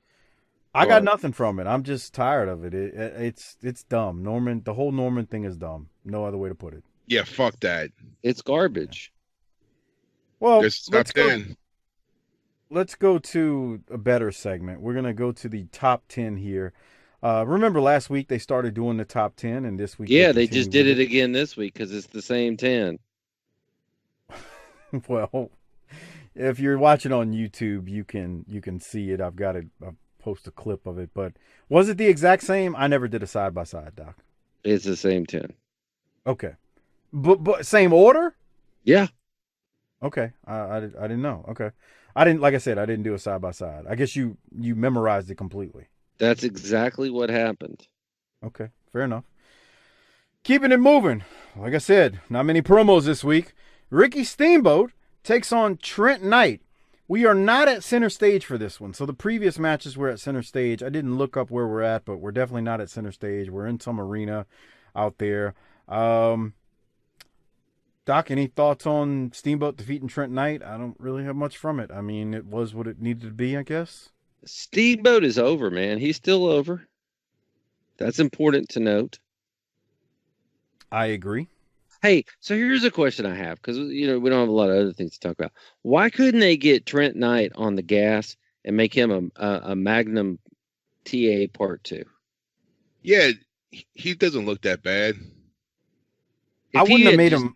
I got nothing from it. I'm just tired of it. It's dumb. The whole Norman thing is dumb. No other way to put it. Yeah, fuck that. It's garbage. Well, Just stop then. Let's go to a better segment. We're going to go to the top 10 here. Remember last week they started doing the top 10, and this week... Yeah, they just did it again this week because it's the same 10. Well, if you're watching on YouTube, you can see it. I've post a clip of it. But was it the exact same? I never did a side-by-side, Doc. It's the same 10. Okay. But same order? Yeah. Okay. I didn't know. Okay. I didn't do a side by side. I guess you memorized it completely. That's exactly what happened. Okay, fair enough. Keeping it moving. Like I said, not many promos this week. Ricky Steamboat takes on Trent Knight. We are not at center stage for this one. So the previous matches were at center stage. I didn't look up where we're at, but we're definitely not at center stage. We're in some arena out there. Doc, any thoughts on Steamboat defeating Trent Knight? I don't really have much from it. I mean, it was what it needed to be, I guess. Steamboat is over, man. He's still over. That's important to note. I agree. Hey, so here's a question I have, because we don't have a lot of other things to talk about. Why couldn't they get Trent Knight on the gas and make him a Magnum TA Part 2? Yeah, he doesn't look that bad. I wouldn't have made him...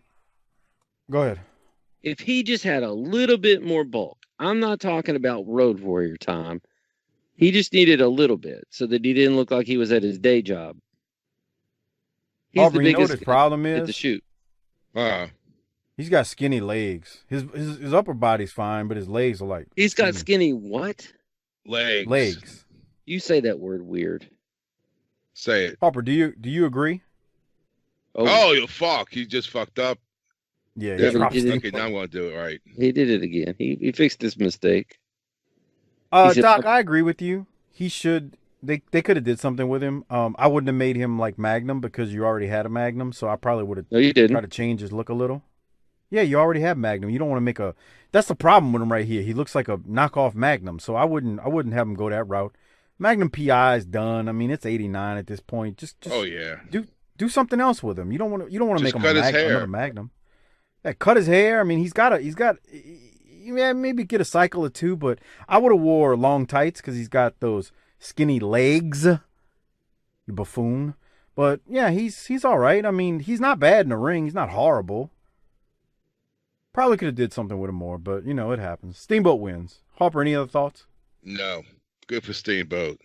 Go ahead. If he just had a little bit more bulk, I'm not talking about Road Warrior time. He just needed a little bit so that he didn't look like he was at his day job. He's Aubrey, the biggest you know what his problem at is? the shoot. He's got skinny legs. His upper body's fine, but his legs are like... He's got skinny what? Legs. You say that word weird. Say it. Harper, do you agree? Oh, you fuck. You just fucked up. Yeah, Okay, now I'm going to do it right. He did it again. He fixed his mistake. Doc, I agree with you. He should... They could have did something with him. I wouldn't have made him like Magnum because you already had a Magnum, so I probably would have tried to change his look a little. Yeah, you already have Magnum. You don't want to make a... That's the problem with him right here. He looks like a knockoff Magnum, so I wouldn't have him go that route. Magnum PI is done. I mean, it's 89 at this point. Just oh yeah. Do something else with him. You don't want to make him another Magnum. Yeah, cut his hair. I mean, he's got maybe get a cycle or two, but I would have wore long tights because he's got those skinny legs. You buffoon. But yeah, he's all right. I mean, he's not bad in the ring. He's not horrible. Probably could have did something with him more, but it happens. Steamboat wins. Harper, any other thoughts? No. Good for Steamboat.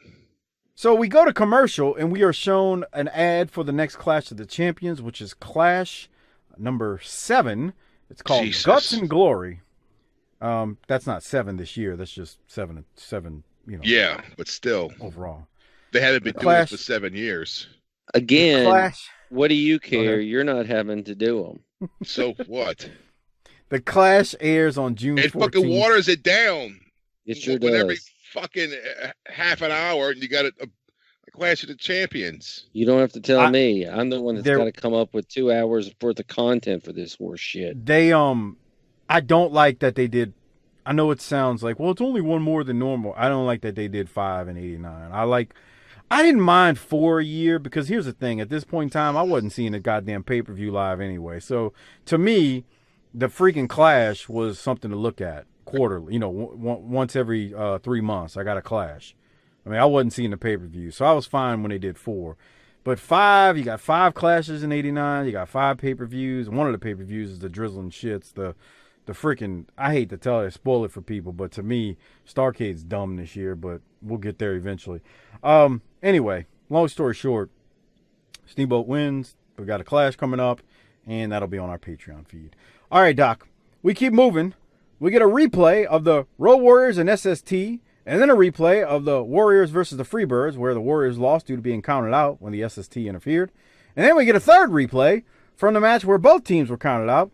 So we go to commercial, and we are shown an ad for the next Clash of the Champions, which is Clash number 7. It's called Jesus. Guts and Glory. That's not 7 this year. That's just 7. Yeah, but still. Overall. They haven't been doing this for 7 years. Again, what do you care? You're not having to do them. So what? The Clash airs on June 14th. It fucking waters it down. It sure does. Every fucking half an hour, and you got a Clash of the Champions. You don't have to tell me. I'm the one that's got to come up with 2 hours worth of content for this horse shit. I don't like that they did. I know it sounds like, well, it's only one more than normal. I don't like that they did 5 and 89. I didn't mind 4 a year because here's the thing. At this point in time, I wasn't seeing a goddamn pay-per-view live anyway. So to me, the freaking Clash was something to look at quarterly. You know, once every 3 months, I got a Clash. I mean, I wasn't seeing the pay-per-view, so I was fine when they did 4. But 5, you got 5 Clashes in 89. You got 5 pay-per-views. One of the pay-per-views is the Drizzling Shits, the freaking, I hate to tell it, spoil it for people, but to me, Starrcade's dumb this year, but we'll get there eventually. Anyway, long story short, Steamboat wins. We got a Clash coming up, and that'll be on our Patreon feed. All right, Doc, we keep moving. We get a replay of the Road Warriors and SST, and then a replay of the Warriors versus the Freebirds, where the Warriors lost due to being counted out when the SST interfered. And then we get a third replay from the match where both teams were counted out.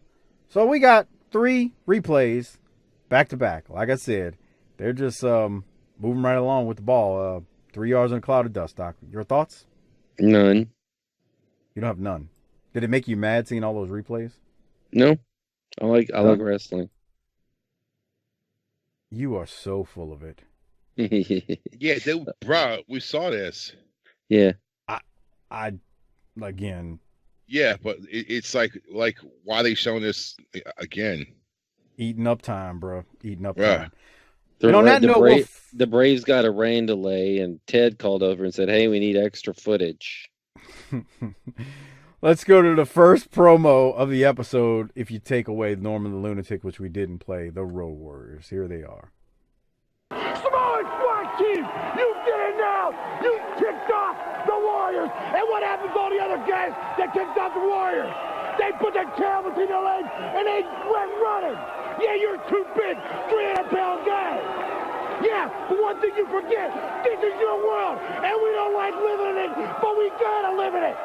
So we got 3 replays back to back. Like I said, they're just moving right along with the ball. 3 yards in a cloud of dust, Doc. Your thoughts? None. You don't have none. Did it make you mad seeing all those replays? No. I like wrestling. You are so full of it. Yeah, bro, we saw this. Yeah. I again. Yeah, but it's like why are they showing this again? Eating up time, bro. Eating up Bruh. time. And on that note, the Braves got a rain delay, and Ted called over and said, "Hey, we need extra footage." let's go to the first promo of the episode. If you take away Norman the Lunatic, which we didn't play, the Road Warriors. Here they are. Smart SWAT team, you did it now. You kicked off the Warriors. And what happens to all the other guys that kicked off the Warriors? They put their tail between their legs and they went running. Yeah, you're too big, 300-pound guy. Yeah, but one thing you forget, this is your world, and we don't like living in it, but we gotta live in it.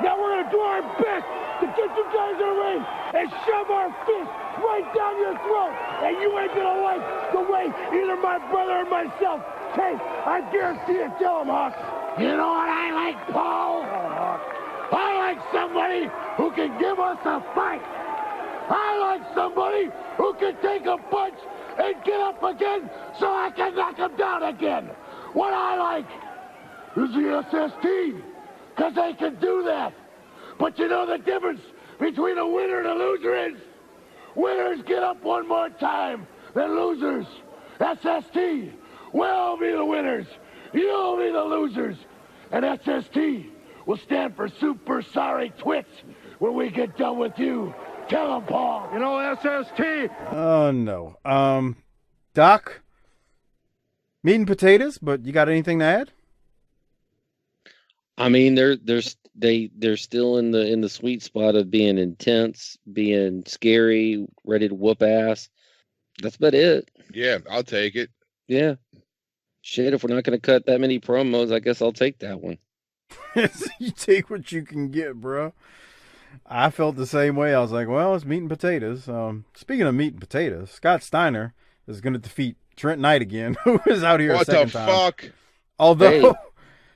Now we're gonna do our best to get you guys in the ring and shove our fist right down your throat, and you ain't gonna like the way either my brother or myself taste. I guarantee it. Tell him, Hawk. You know what I like, Paul? I like somebody who can give us a fight. I like somebody who can take a punch and get up again so I can knock him down again. What I like is the SST, because they can do that. But you know the difference between a winner and a loser is? Winners get up one more time than losers. SST, we'll be the winners. You'll be the losers. And SST will stand for Super Sorry Twits when we get done with you. Tell them, Paul. You know, SST. Oh, no. Doc, meat and potatoes, but you got anything to add? I mean, they're still in the sweet spot of being intense, being scary, ready to whoop ass. That's about it. Yeah, I'll take it. Yeah. Shit, if we're not going to cut that many promos, I guess I'll take that one. You take what you can get, bro. I felt the same way. I was like, well, it's meat and potatoes. Speaking of meat and potatoes, Scott Steiner is going to defeat Trent Knight again, who is out here a second time. What the fuck? Although,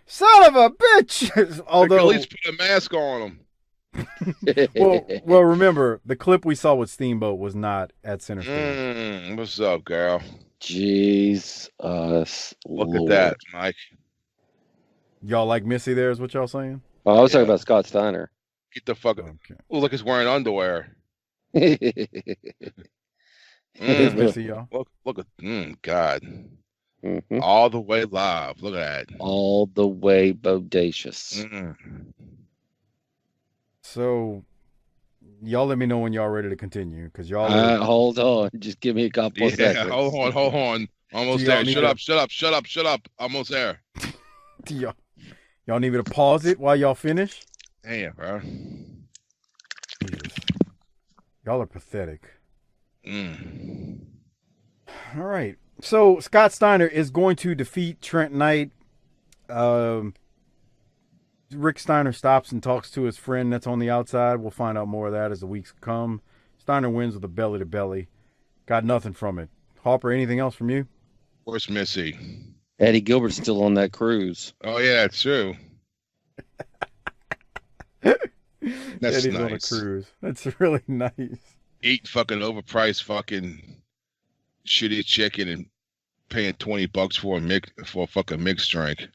son of a bitch. Although, at least put a mask on him. well, remember, the clip we saw with Steamboat was not at center stage. What's up, girl? Jesus. Look Lord. at that, Mike. Y'all like Missy there is what y'all saying? Oh, I was talking about Scott Steiner. Get the fuck up. Okay. Oh, look, he's wearing underwear. Missy, y'all. Look at, God. Mm-hmm. All the way live. Look at that. All the way bodacious. So, y'all let me know when y'all ready to continue, because y'all. Hold on. Just give me a couple of seconds. Hold on. Almost there. Shut up. Almost there. Y'all need me to pause it while y'all finish? Damn, bro. Jesus. Y'all are pathetic. All right. So Scott Steiner is going to defeat Trent Knight. Rick Steiner stops and talks to his friend that's on the outside. We'll find out more of that as the weeks come. Steiner wins with a belly to belly. Got nothing from it. Harper, anything else from you? Where's Missy? Eddie Gilbert's still on that cruise. Oh, yeah, that's true. That's Eddie's nice. on a cruise. That's really nice. Eat fucking overpriced fucking shitty chicken and paying $20 for a fucking mixed drink.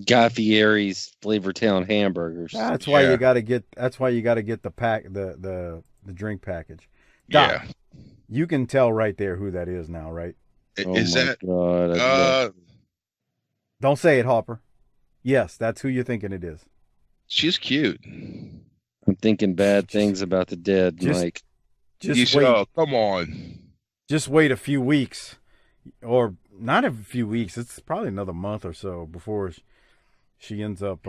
Guy Fieri's Flavortown hamburgers. That's why you got to get. That's why you got to get the pack, the drink package. Doc, you can tell right there who that is now, right? Is that? God, don't say it, Hopper. Yes, that's who you're thinking it is. She's cute. I'm thinking bad things about the dead, Mike. Just wait. Oh, come on. Just wait a few weeks, or not a few weeks. It's probably another month or so before she ends up,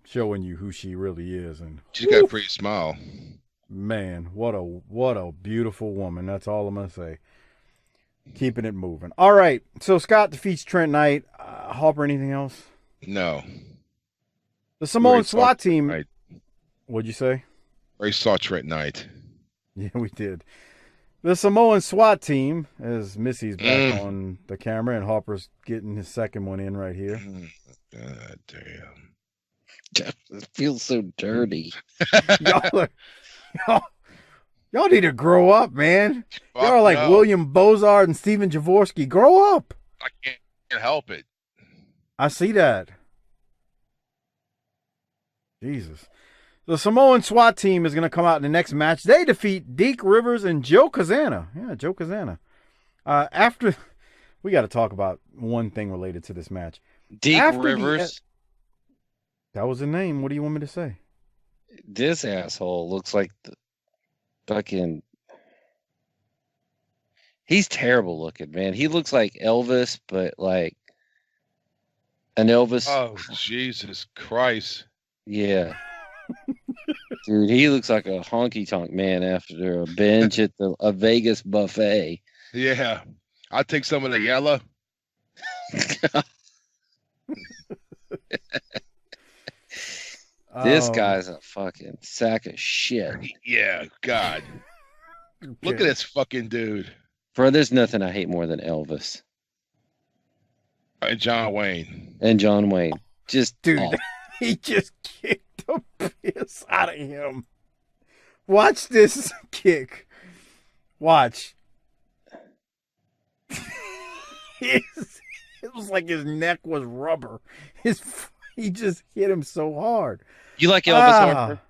showing you who she really is. And she's got a pretty smile. Man, what a beautiful woman. That's all I'm gonna say. Keeping it moving. All right. So Scott defeats Trent Knight. Hopper, anything else? No. The Samoan SWAT team. What'd you say? I saw Trent Knight. Yeah, we did. The Samoan SWAT team, as Missy's back on the camera, and Hopper's getting his second one in right here. God damn. It feels so dirty. Y'all need to grow up, man. Y'all are like William Bozard and Steven Jaworski. Grow up. I can't help it. I see that. Jesus. The Samoan SWAT team is going to come out in the next match. They defeat Deke Rivers and Joe Kazana. Yeah, Joe Kazana. After, we got to talk about one thing related to this match. Deke Rivers? That was the name. What do you want me to say? This asshole looks like the fucking... He's terrible looking, man. He looks like Elvis, but like an Elvis. Oh, Jesus Christ. Yeah. Dude, he looks like a honky-tonk man after a binge at a Vegas buffet. Yeah. I'll take some of the yellow. This guy's a fucking sack of shit. Yeah, God. Look at this fucking dude. Bro, there's nothing I hate more than Elvis. And John Wayne. And John Wayne. Just dude, awful. He just kicked the piss out of him. Watch this kick. Watch. It was like his neck was rubber. He just hit him so hard. You like Elvis Harper?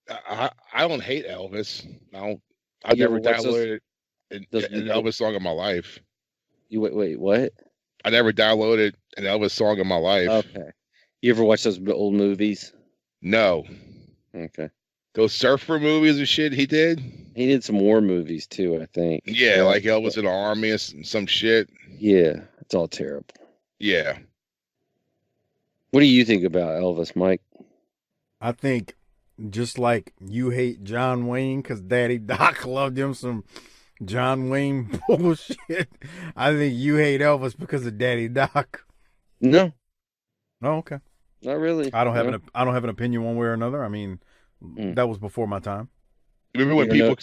I don't hate Elvis. I've never downloaded an Elvis song in my life. You wait, what? I never downloaded an Elvis song in my life. Okay. You ever watch those old movies? No. Okay. Those surfer movies and shit he did? He did some war movies too, I think. Yeah, like Elvis in the Army and some shit. Yeah, it's all terrible. Yeah. What do you think about Elvis, Mike? I think just like you hate John Wayne because Daddy Doc loved him some John Wayne bullshit, I think you hate Elvis because of Daddy Doc. No. Oh, okay. Not really. I don't have an opinion one way or another. I mean, that was before my time. Remember when people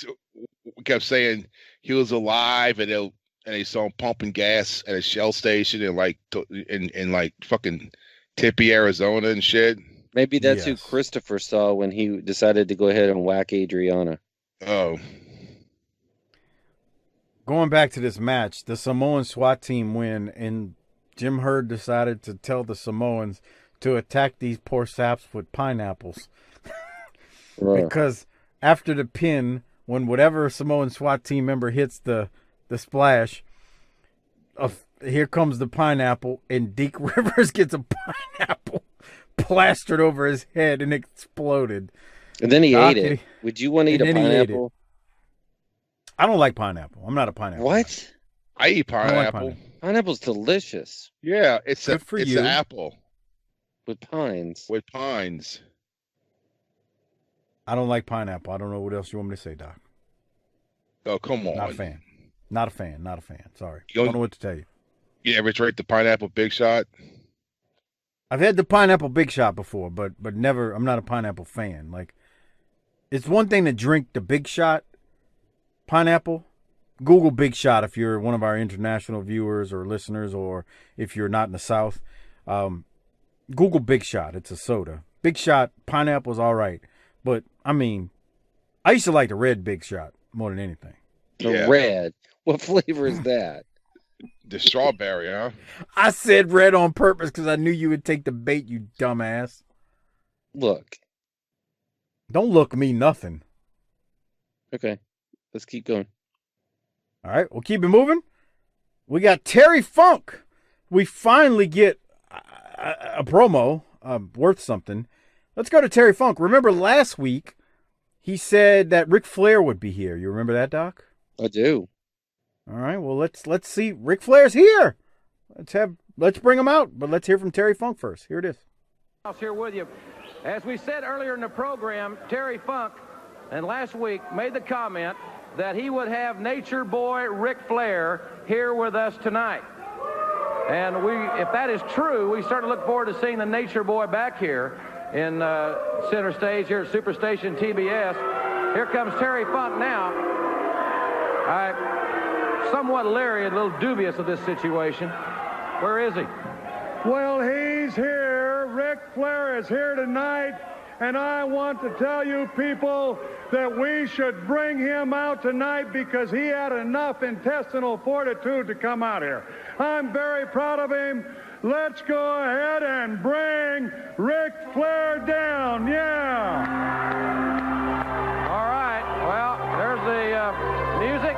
kept saying he was alive and they saw him pumping gas at a Shell station in like fucking Tempe, Arizona and shit? Maybe that's who Christopher saw when he decided to go ahead and whack Adriana. Oh. Going back to this match, the Samoan SWAT team win, and Jim Herd decided to tell the Samoans to attack these poor saps with pineapples. Right. Because after the pin, when whatever Samoan SWAT team member hits the splash, here comes the pineapple, and Deke Rivers gets a pineapple plastered over his head and exploded. And then he ate it. Would you want to eat a pineapple? I don't like pineapple. I'm not a pineapple. What? I eat pineapple. Like Pineapple's delicious. Yeah, it's good for you. An apple. With pines. With pines. I don't like pineapple. I don't know what else you want me to say, Doc. Oh, come on. Not a fan. Not a fan. Not a fan. Sorry. You don't know what to tell you. You ever tried the pineapple Big Shot? I've had the pineapple Big Shot before, but never. I'm not a pineapple fan. Like, it's one thing to drink the Big Shot pineapple. Google Big Shot if you're one of our international viewers or listeners, or if you're not in the South. Google Big Shot. It's a soda. Big Shot pineapple is all right, but I mean, I used to like the red Big Shot more than anything. Yeah. Red. What flavor is that? The strawberry, huh? I said red on purpose because I knew you would take the bait, you dumbass. Look. Don't look me nothing. Okay. Let's keep going. All right, we'll keep it moving. We got Terry Funk. We finally get a promo worth something. Let's go to Terry Funk. Remember last week, he said that Ric Flair would be here. You remember that, Doc? I do. All right, well, let's see. Ric Flair's here. Let's bring him out, but let's hear from Terry Funk first. Here it is. Here with you. As we said earlier in the program, Terry Funk, and last week, made the comment that he would have Nature Boy Ric Flair here with us tonight. And if that is true, we certainly look forward to seeing the Nature Boy back here in center stage here at Superstation TBS. Here comes Terry Funk now. I'm somewhat leery and a little dubious of this situation. Where is he? Well, he's here. Ric Flair is here tonight. And I want to tell you people that we should bring him out tonight because he had enough intestinal fortitude to come out here. I'm very proud of him. Let's go ahead and bring Ric Flair down. Yeah. All right. Well, there's the music.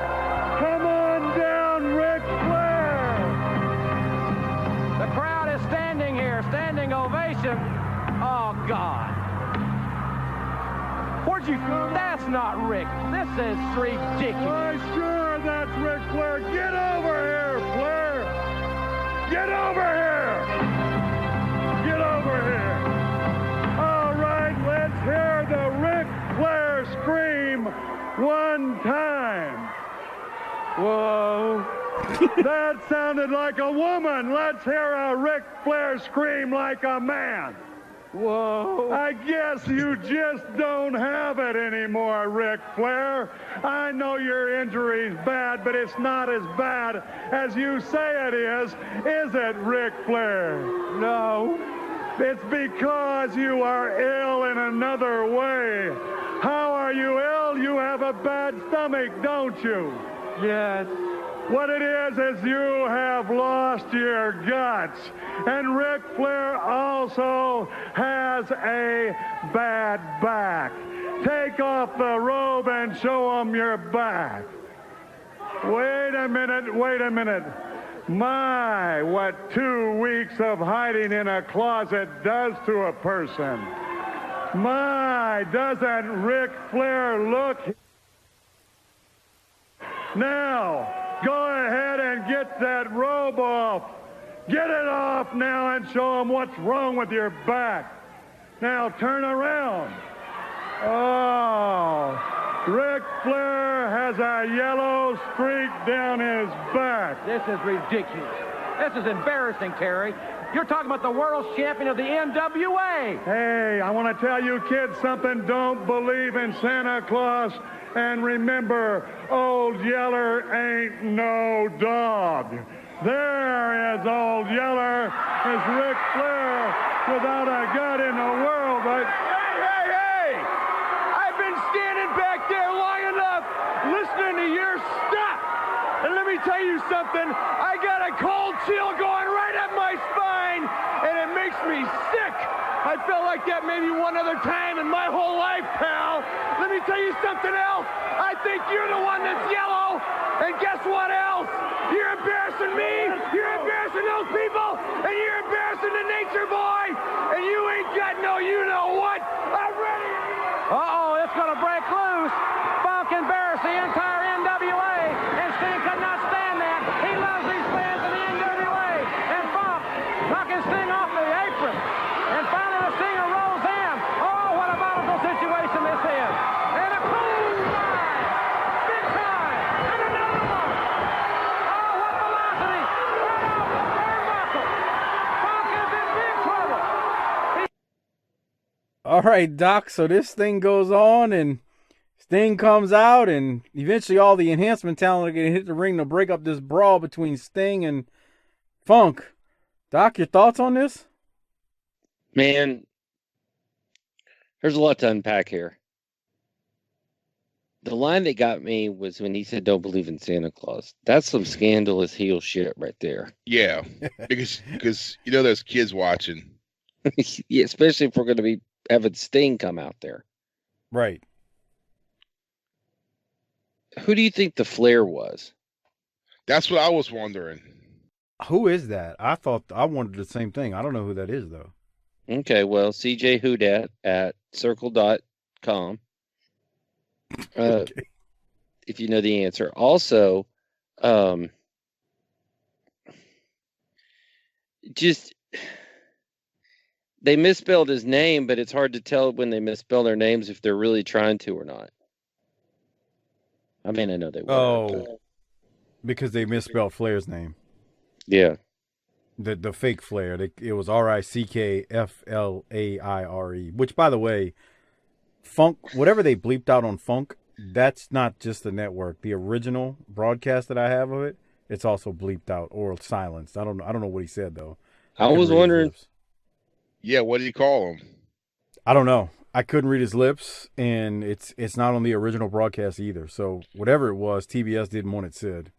Come on down, Ric Flair. The crowd is standing here. Standing ovation. Oh, God. That's not Rick. This is ridiculous. Why, sure, that's Ric Flair. Get over here, Flair. Get over here. Get over here. All right, let's hear the Ric Flair scream one time. Whoa. That sounded like a woman. Let's hear a Ric Flair scream like a man. Whoa. I guess you just don't have it anymore, Ric Flair. I know your injury's bad, but it's not as bad as you say it is it, Ric Flair? No. It's because you are ill in another way. How are you ill? You have a bad stomach, don't you? Yes. What it is you have lost your guts. And Ric Flair also has a bad back. Take off the robe and show him your back. Wait a minute. My, what 2 weeks of hiding in a closet does to a person. My, doesn't Ric Flair look... Now... Go ahead and get that robe off. Get it off now and show them what's wrong with your back. Now turn around. Oh, Ric Flair has a yellow streak down his back. This is ridiculous. This is embarrassing, Terry. You're talking about the world champion of the NWA. Hey, I want to tell you kids something. Don't believe in Santa Claus. And remember, Old Yeller ain't no dog. There is Old Yeller, is Ric Flair without a gut in the world. But Hey! I've been standing back there long enough listening to your stuff. And let me tell you something. I got a cold chill going right up my spine, and it makes me sick. I felt like that maybe one other time in my whole life, pal. Let me tell you something else. I think you're the one that's yellow. And guess what else? You're embarrassing me. You're embarrassing those people. And you're embarrassing the Nature Boy. And you ain't got no you-know-what. I'm ready. Uh-oh, it's going to break loose. Funk embarrassed the entire NWA. And Sting could not stand that. He loves these fans in the NWA. And Funk knocking Sting off the apron. And finally the Stinger rolls in. Oh, what a volatile situation this is. And a boom! Big time! And another one! Oh, what velocity! Right off the turnbuckle! Funk is in big trouble! All right, Doc, so this thing goes on, and Sting comes out, and eventually all the enhancement talent are going to hit the ring to break up this brawl between Sting and Funk. Doc, your thoughts on this? Man, there's a lot to unpack here. The line that got me was when he said, "Don't believe in Santa Claus." That's some scandalous heel shit right there. Yeah, because you know there's kids watching. Yeah, especially if we're going to be having Sting come out there. Right. Who do you think the Flair was? That's what I was wondering. Who is that? I wondered the same thing. I don't know who that is though. Okay, well, CJ Houdat at circle.com. Okay. If you know the answer. Also, just they misspelled his name, but it's hard to tell when they misspell their names if they're really trying to or not. I mean, I know they were. Oh, because they misspelled Flair's name. Yeah. The fake Flair. It was Rickflaire, which, by the way, Funk, whatever they bleeped out on Funk, that's not just the network. The original broadcast that I have of it, it's also bleeped out or silenced. I don't know what he said though. I was wondering. Yeah, what did he call him? I don't know. I couldn't read his lips, and it's not on the original broadcast either. So whatever it was, TBS didn't want it said.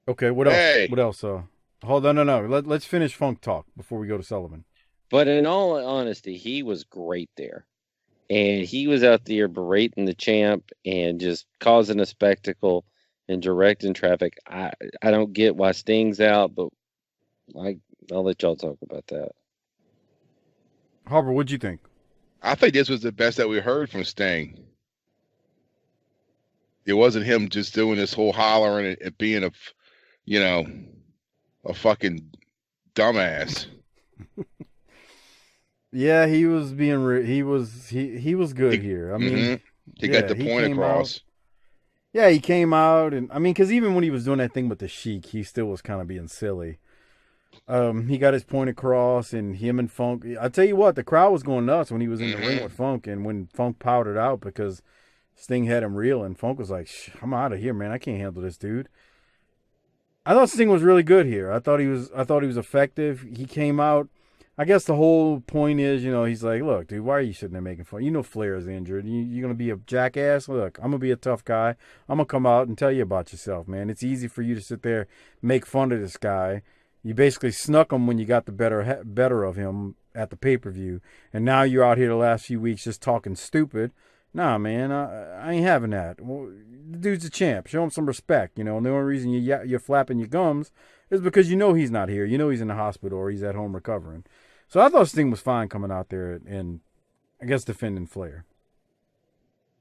Okay, what else? Hey. What else? Hold on, no. Let's finish Funk talk before we go to Sullivan. But in all honesty, he was great there. And he was out there berating the champ and just causing a spectacle and directing traffic. I don't get why Sting's out, but I'll let y'all talk about that. Harper, what'd you think? I think this was the best that we heard from Sting. It wasn't him just doing this whole hollering and being a fucking dumbass. Yeah, he was being he was good here. I mean, he got the point across. Yeah, he came out, and I mean, because even when he was doing that thing with the Sheik, he still was kind of being silly. He got his point across, and him and Funk. I tell you what, the crowd was going nuts when he was in the ring with Funk, and when Funk powdered out because Sting had him reeling. Funk was like, "I'm out of here, man. I can't handle this dude." I thought Sting was really good here. I thought he was effective. He came out. I guess the whole point is, he's like, look, dude, why are you sitting there making fun? Flair is injured. You're going to be a jackass? Look, I'm going to be a tough guy. I'm going to come out and tell you about yourself, man. It's easy for you to sit there, make fun of this guy. You basically snuck him when you got the better of him at the pay-per-view. And now you're out here the last few weeks just talking stupid. Nah, man, I ain't having that. Well, the dude's a champ. Show him some respect, And the only reason you're flapping your gums is because he's not here. He's in the hospital or he's at home recovering. So I thought Sting was fine coming out there and, I guess, defending Flair.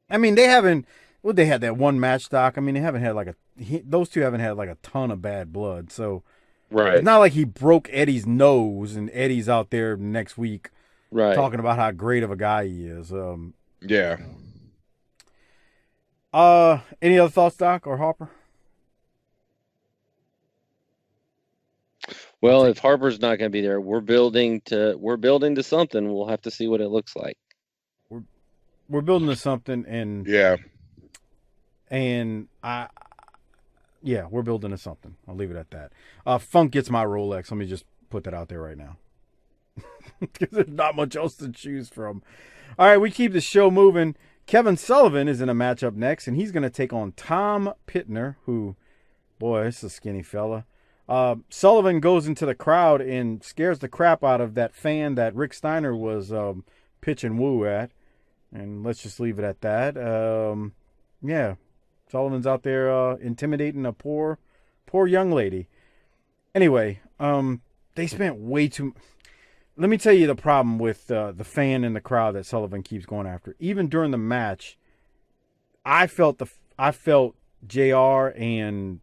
I mean, they had that one match, Doc. I mean, they haven't had those two haven't had a ton of bad blood. So right. It's not like he broke Eddie's nose and Eddie's out there next week talking about how great of a guy he is. Yeah. Any other thoughts, Doc or Harper? Well, if Harper's not going to be there, we're building to something. We'll have to see what it looks like. We're building to something, and we're building to something. I'll leave it at that. Funk gets my Rolex. Let me just put that out there right now, because there's not much else to choose from. All right, we keep the show moving. Kevin Sullivan is in a matchup next, and he's going to take on Tom Pittner, who, boy, this is a skinny fella. Sullivan goes into the crowd and scares the crap out of that fan that Rick Steiner was pitching woo at. And let's just leave it at that. Sullivan's out there intimidating a poor young lady. Anyway, they spent way too... Let me tell you the problem with the fan in the crowd that Sullivan keeps going after. Even during the match, I felt JR and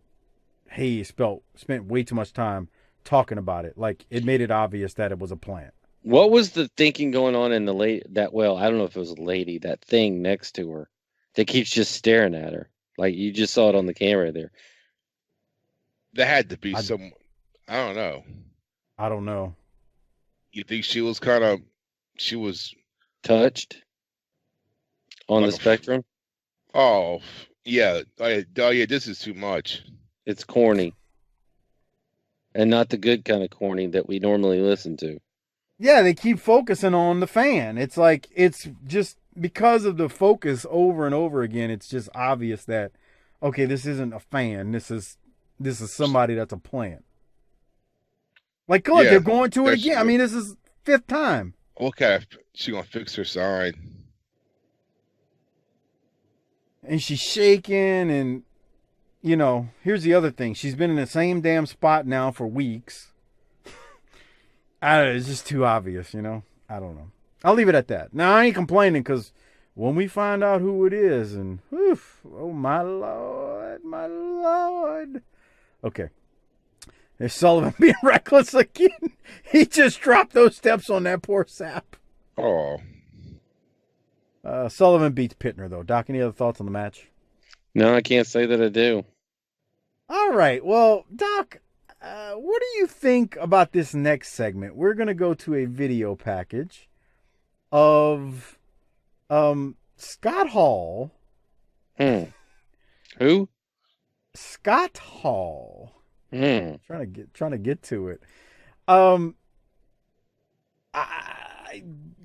Hayes spent way too much time talking about it. Like, it made it obvious that it was a plant. What was the thinking going on in the I don't know if it was a lady, that thing next to her that keeps just staring at her. Like, you just saw it on the camera there. There had to be some, I don't know. You think she was touched on the spectrum? Oh, yeah. This is too much. It's corny. And not the good kind of corny that we normally listen to. Yeah, they keep focusing on the fan. It's like, it's just, because of the focus over and over again, it's just obvious that, okay, this isn't a fan. This is somebody that's a plant. Like, look, they're going to it again. I mean, this is 5th time. Okay, she gonna fix her sign. And she's shaking, and, you know, here's the other thing. She's been in the same damn spot now for weeks. It's just too obvious, you know? I don't know. I'll leave it at that. Now, I ain't complaining, because when we find out who it is, and, oh, my Lord, my Lord. Okay. There's Sullivan being reckless again. He just dropped those steps on that poor sap. Oh. Sullivan beats Pittner, though. Doc, any other thoughts on the match? No, I can't say that I do. All right. Well, Doc, what do you think about this next segment? We're going to go to a video package of Scott Hall. Who? Scott Hall. Trying to get to it.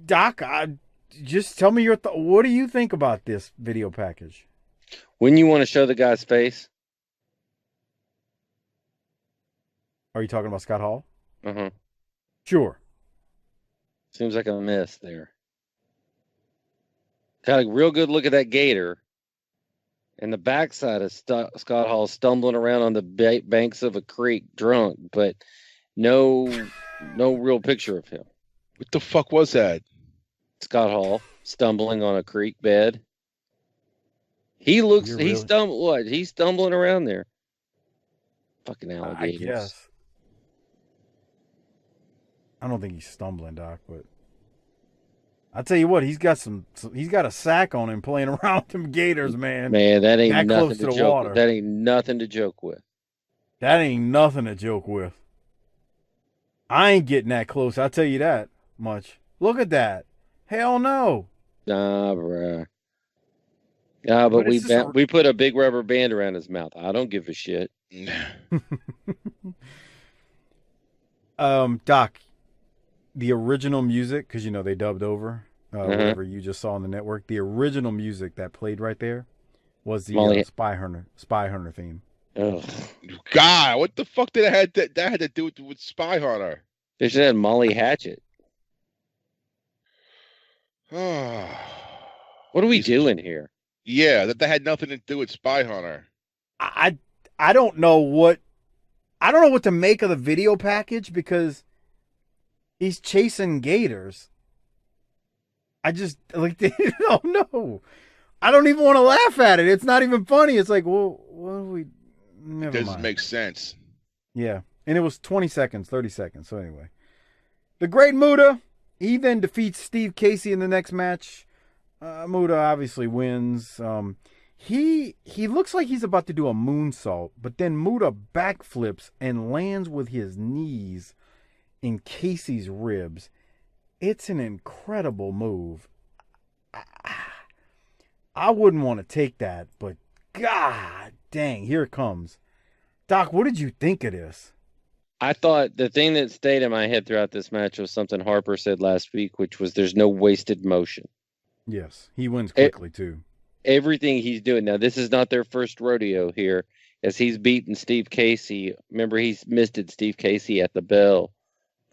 Doc, just tell me your what do you think about this video package? When you want to show the guy's face? Are you talking about Scott Hall? Uh-huh. Sure. Seems like a mess there. Got a real good look at that gator. And the backside of Scott Hall stumbling around on the banks of a creek drunk, but no real picture of him. What the fuck was that? Scott Hall stumbling on a creek bed. He's stumbling around there. Fucking alligators. I guess. I don't think he's stumbling, Doc, but I'll tell you what, he's got a sack on him playing around with them gators, man. Man, that ain't nothing close to the joke water. with. That ain't nothing to joke with. That ain't nothing to joke with. I ain't getting that close, I'll tell you that much. Look at that. Hell no. Nah, bruh. Yeah, but we put a big rubber band around his mouth. I don't give a shit. Doc, the original music, because you know they dubbed over whatever you just saw on the network. The original music that played right there was the Spy Hunter theme. Ugh. God, what the fuck did that had to do with Spy Hunter? They should have had Molly Hatchet. What are we doing here? Yeah, that had nothing to do with Spy Hunter. I don't know what to make of the video package because he's chasing gators. I just oh no. I don't even want to laugh at it. It's not even funny. It's like, well, what are we never It doesn't mind. make sense. Yeah. And it was 20 seconds, 30 seconds. So anyway. The Great Muta, he then defeats Steve Casey in the next match. Muta obviously wins. He looks like he's about to do a moonsault, but then Muta backflips and lands with his knees in Casey's ribs. It's an incredible move. I wouldn't want to take that, but god dang, here it comes. Doc, what did you think of this? I thought the thing that stayed in my head throughout this match was something Harper said last week, which was there's no wasted motion. Yes, he wins quickly too. Everything he's doing now, this is not their first rodeo here, as he's beaten Steve Casey. Remember, he's misted Steve Casey at the bell,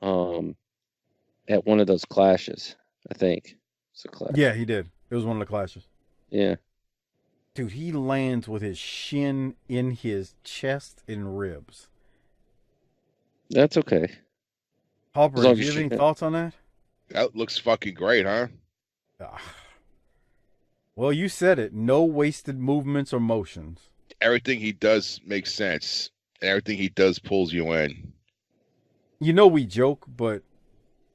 at one of those clashes. I think it's a clash. Yeah, he did. It was one of the clashes. Yeah, dude, he lands with his shin in his chest and ribs. That's okay. Harper, do you have any thoughts on that? That looks fucking great, huh? Well, you said it. No wasted movements or motions. Everything he does makes sense. And everything he does pulls you in. You know we joke, but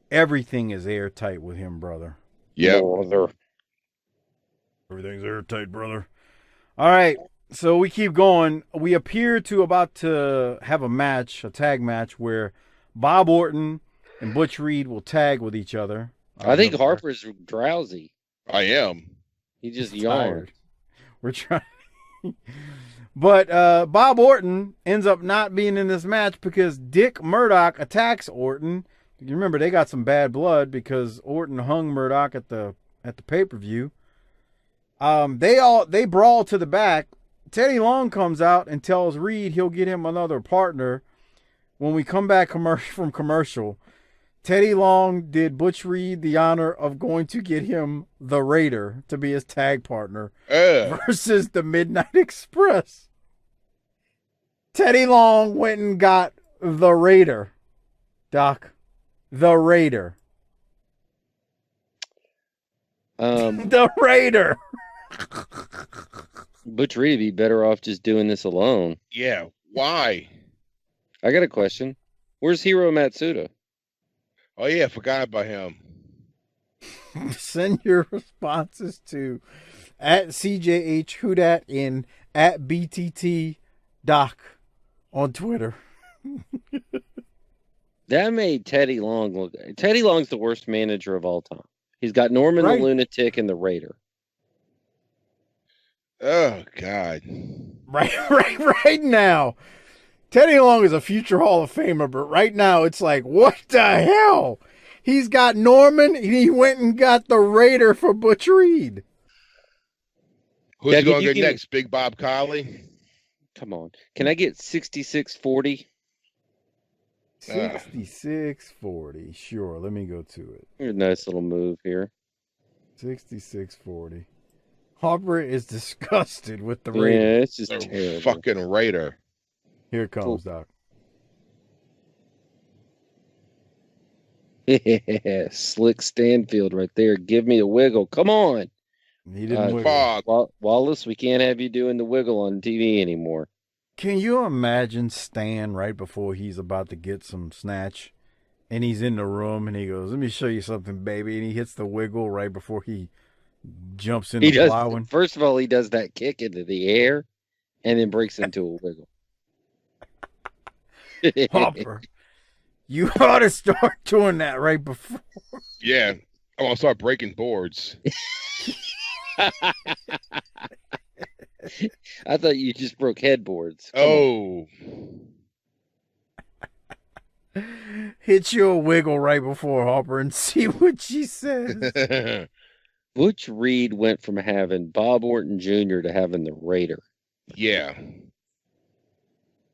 everything is airtight with him, brother. Yeah. Everything's airtight, brother. All right, so we keep going. We appear to about to have a tag match, where Bob Orton and Butch Reed will tag with each other. I think Harper's drowsy. I am. He just yawned. We're trying. But Bob Orton ends up not being in this match because Dick Murdoch attacks Orton. You remember, they got some bad blood because Orton hung Murdoch at the at the pay-per-view. They brawl to the back. Teddy Long comes out and tells Reed he'll get him another partner when we come back from commercial. Teddy Long did Butch Reed the honor of going to get him the Raider to be his tag partner versus the Midnight Express. Teddy Long went and got the Raider. Doc, the Raider. The Raider. Butch Reed would be better off just doing this alone. Yeah, why? I got a question. Where's Hiro Matsuda? Oh, yeah, forgot about him. Send your responses to at CJH Hudat and at BTT Doc on Twitter. That made Teddy Long look... Teddy Long's the worst manager of all time. He's got Norman the Lunatic and the Raider. Oh, God. Right now, Teddy Long is a future Hall of Famer, but right now it's like, what the hell? He's got Norman, and he went and got the Raider for Butch Reed. Who's he going to get next? Big Bob Collie? Come on. Can I get 66-40? 66-40. Sure, let me go to it. Here's a nice little move here. 66-40. Harper is disgusted with the Raider. Yeah, it's just terrible. Fucking Raider. Here it comes, Doc. Yeah, Slick Stanfield right there. Give me a wiggle. Come on. He didn't wiggle. Wallace, we can't have you doing the wiggle on TV anymore. Can you imagine Stan right before he's about to get some snatch? And he's in the room and he goes, let me show you something, baby. And he hits the wiggle right before he jumps into the plowing. First of all, he does that kick into the air and then breaks into a wiggle. Hopper, you ought to start doing that right before. Yeah, I'm going to start breaking boards. I thought you just broke headboards. Come on. Hit you a wiggle right before Hopper and see what she says. Butch Reed went from having Bob Orton Jr. to having the Raider. Yeah.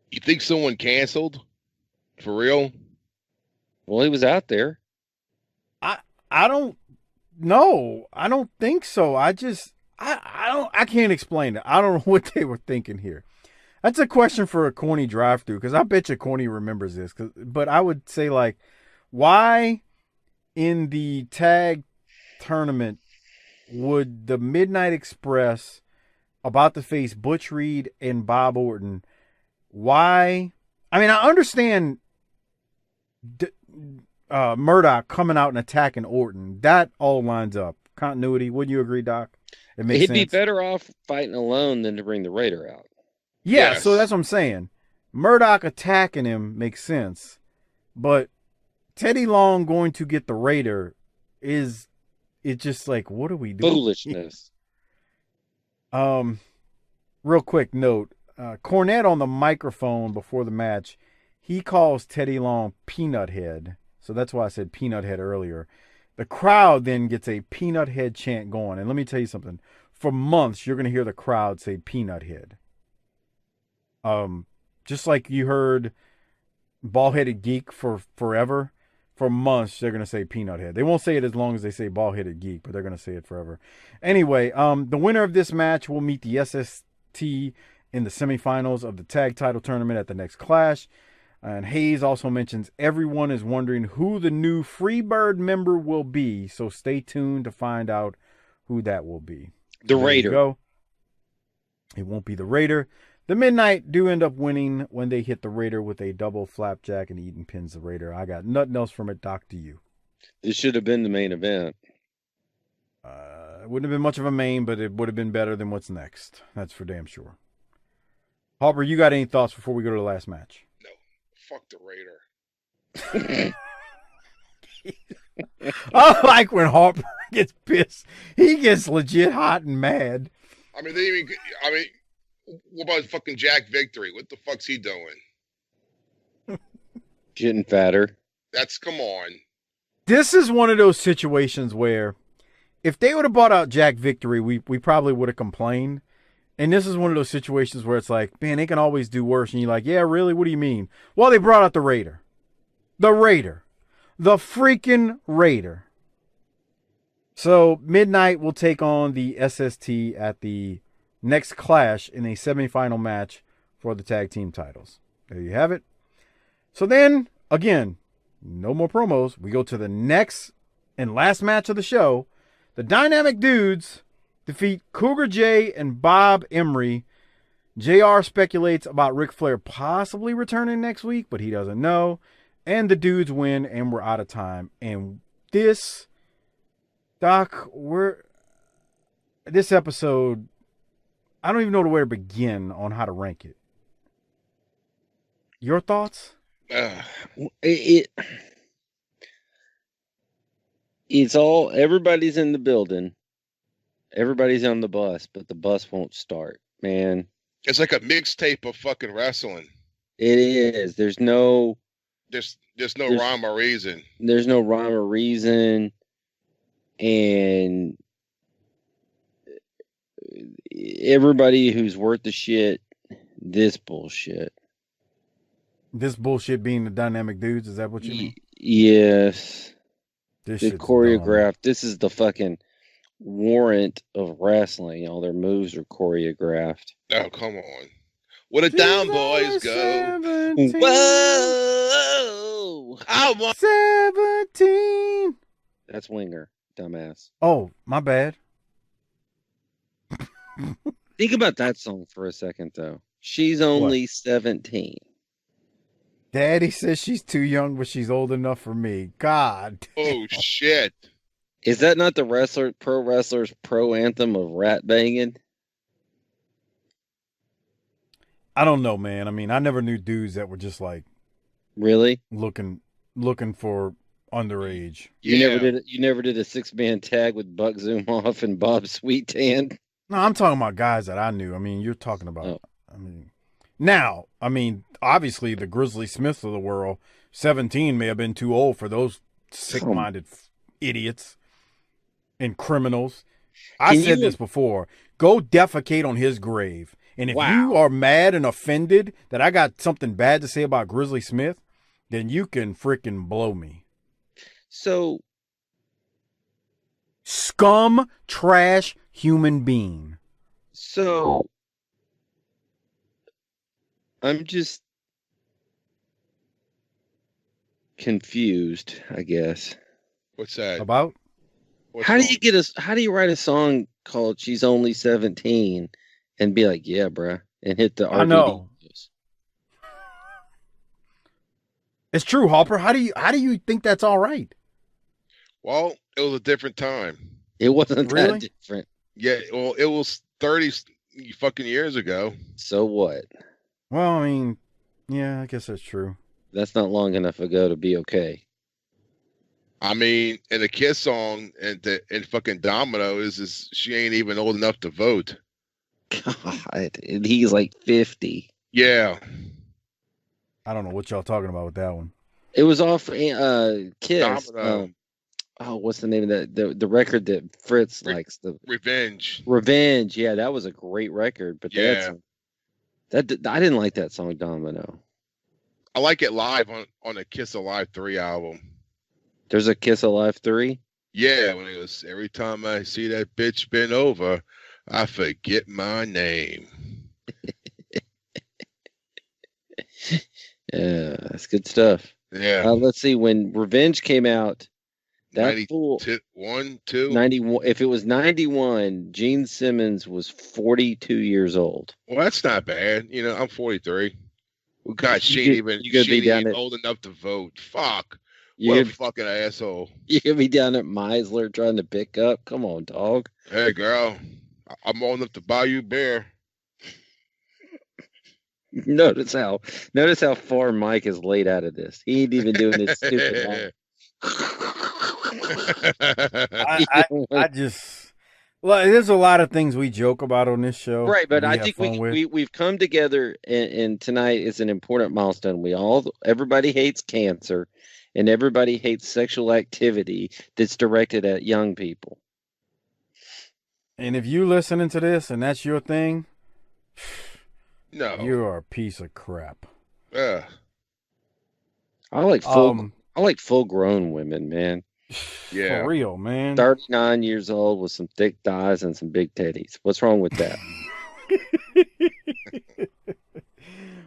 You think someone canceled? For real? Well, he was out there. I don't know. I don't think so. I can't explain it. I don't know what they were thinking here. That's a question for a Corny Drive Thru, because I bet you Corny remembers this. But I would say, like, why in the tag tournament would the Midnight Express about to face Butch Reed and Bob Orton? Why? I mean, I understand Murdoch coming out and attacking Orton. That all lines up. Continuity. Wouldn't you agree, Doc? It makes He'd sense. be better off fighting alone than to bring the Raider out. Yeah, Yes. so that's what I'm saying. Murdoch attacking him makes sense. But Teddy Long going to get the Raider it's just like, what are we doing? Foolishness. Real quick note. Cornette on the microphone before the match, he calls Teddy Long Peanut Head. So that's why I said Peanut Head earlier. The crowd then gets a Peanut Head chant going. And let me tell you something. For months, you're going to hear the crowd say Peanut Head. Just like you heard Bald-Headed Geek for forever. For months, they're going to say Peanut Head. They won't say it as long as they say Bald-Headed Geek, but they're going to say it forever. Anyway, the winner of this match will meet the SST in the semifinals of the tag title tournament at the next Clash. And Hayes also mentions everyone is wondering who the new Freebird member will be, so stay tuned to find out who that will be. The Raider. Go. It won't be the Raider. The Midnight do end up winning when they hit the Raider with a double flapjack, and Eaton pins the Raider. I got nothing else from it, Doc, to you. This should have been the main event. It wouldn't have been much of a main, but it would have been better than what's next. That's for damn sure. Harper, you got any thoughts before we go to the last match? No. Fuck the Raider. I like when Harper gets pissed. He gets legit hot and mad. I mean, what about fucking Jack Victory? What the fuck's he doing? Getting fatter. Come on. This is one of those situations where if they would have bought out Jack Victory, we probably would have complained. And this is one of those situations where it's like, man, they can always do worse. And you're like, yeah, really? What do you mean? Well, they brought out the Raider. The Raider. The freaking Raider. So Midnight will take on the SST at the next Clash in a semifinal match for the tag team titles. There you have it. So then, again, no more promos. We go to the next and last match of the show. The Dynamic Dudes defeat Cougar J and Bob Emery. JR speculates about Ric Flair possibly returning next week, but he doesn't know. And the Dudes win, and we're out of time. And this, Doc, this episode, I don't even know where to begin on how to rank it. Your thoughts? It's all, everybody's in the building. Everybody's on the bus, but the bus won't start, man. It's like a mixtape of fucking wrestling. It is. There's no rhyme or reason. There's no rhyme or reason. And everybody who's worth the shit, this bullshit. This bullshit being the Dynamic Dudes, is that what you mean? Yes. This the choreographed. Dumb. This is the fucking warrant of wrestling. All their moves are choreographed. Oh, come on. What a down boys go. 17. Whoa! I want 17. That's Winger, dumbass. Oh, my bad. Think about that song for a second, though. She's only 17. Daddy says she's too young, but she's old enough for me. God. Oh, shit. Is that not the pro wrestlers pro anthem of rat banging? I don't know, man. I mean, I never knew dudes that were just like really looking for underage. You never did a 6-man tag with Buck Zumhoff and Bob Sweetan? No, I'm talking about guys that I knew. I mean, you're talking about obviously the Grizzly Smiths of the world, 17 may have been too old for those sick-minded idiots and criminals. I said this before. Go defecate on his grave. And if you are mad and offended that I got something bad to say about Grizzly Smith, then you can freaking blow me. So, scum, trash, human being. So, I'm just confused, I guess. What's that? About? How do you write a song called She's Only 17 and be like, yeah, bruh, and hit the RVD? I know. It's true, Harper. How do you think that's all right? Well, it was a different time. It wasn't that different. Yeah, well, it was 30 fucking years ago. So what? Well, I mean, yeah, I guess that's true. That's not long enough ago to be okay. I mean, in the Kiss song and fucking Domino is she ain't even old enough to vote. God, and he's like 50. Yeah. I don't know what y'all talking about with that one. It was off Kiss. What's the name of that? The record that Fritz likes. The Revenge. Revenge. Yeah, that was a great record. But I didn't like that song, Domino. I like it live on a Kiss Alive 3 album. There's a Kiss Alive 3? Yeah, when it was every time I see that bitch bend over, I forget my name. Yeah, that's good stuff. Yeah. Let's see, when Revenge came out, that 91. If it was 91, Gene Simmons was 42 years old. Well, that's not bad. You know, I'm 43. Well, God, she ain't old enough to vote. Fuck. What a fucking asshole. You could be down at Meisler trying to pick up. Come on, dog. Hey, girl. I'm old enough to buy you beer. Notice how far Mike is laid out of this. He ain't even doing his stupid line. I just, well, there's a lot of things we joke about on this show, right? But I think we've come together, and tonight is an important milestone. Everybody hates cancer, and everybody hates sexual activity that's directed at young people. And if you listening to this and that's your thing, No. you're a piece of crap. Ugh. I like full grown women, man. Yeah. For real, man. 39 years old with some thick thighs and some big titties. What's wrong with that?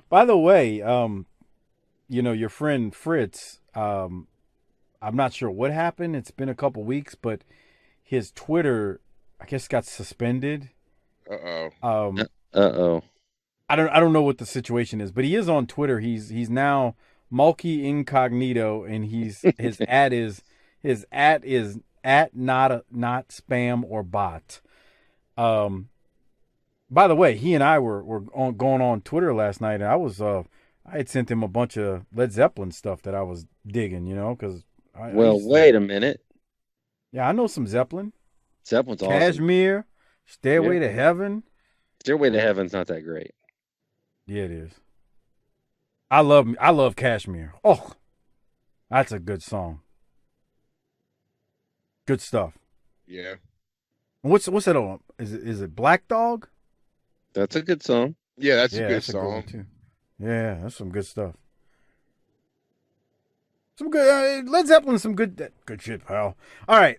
By the way, your friend Fritz, I'm not sure what happened. It's been a couple weeks, but his Twitter, I guess, got suspended. Uh-oh. I don't know what the situation is, but he is on Twitter. He's now Mulkey Incognito, and his at is at not spam or bot. By the way, he and I were going on Twitter last night, and I had sent him a bunch of Led Zeppelin stuff that I was digging, because wait a minute. Yeah, I know some Zeppelin. Zeppelin's awesome. Kashmir, Stairway to Heaven. Stairway to Heaven's not that great. Yeah, it is. I love Kashmir. Oh, that's a good song. Good stuff. Yeah. What's that on? Is it Black Dog? That's a good song. Yeah, that's a good that's song. A good one too. Yeah, that's some good stuff. Some good Led Zeppelin, some good shit, pal. All right,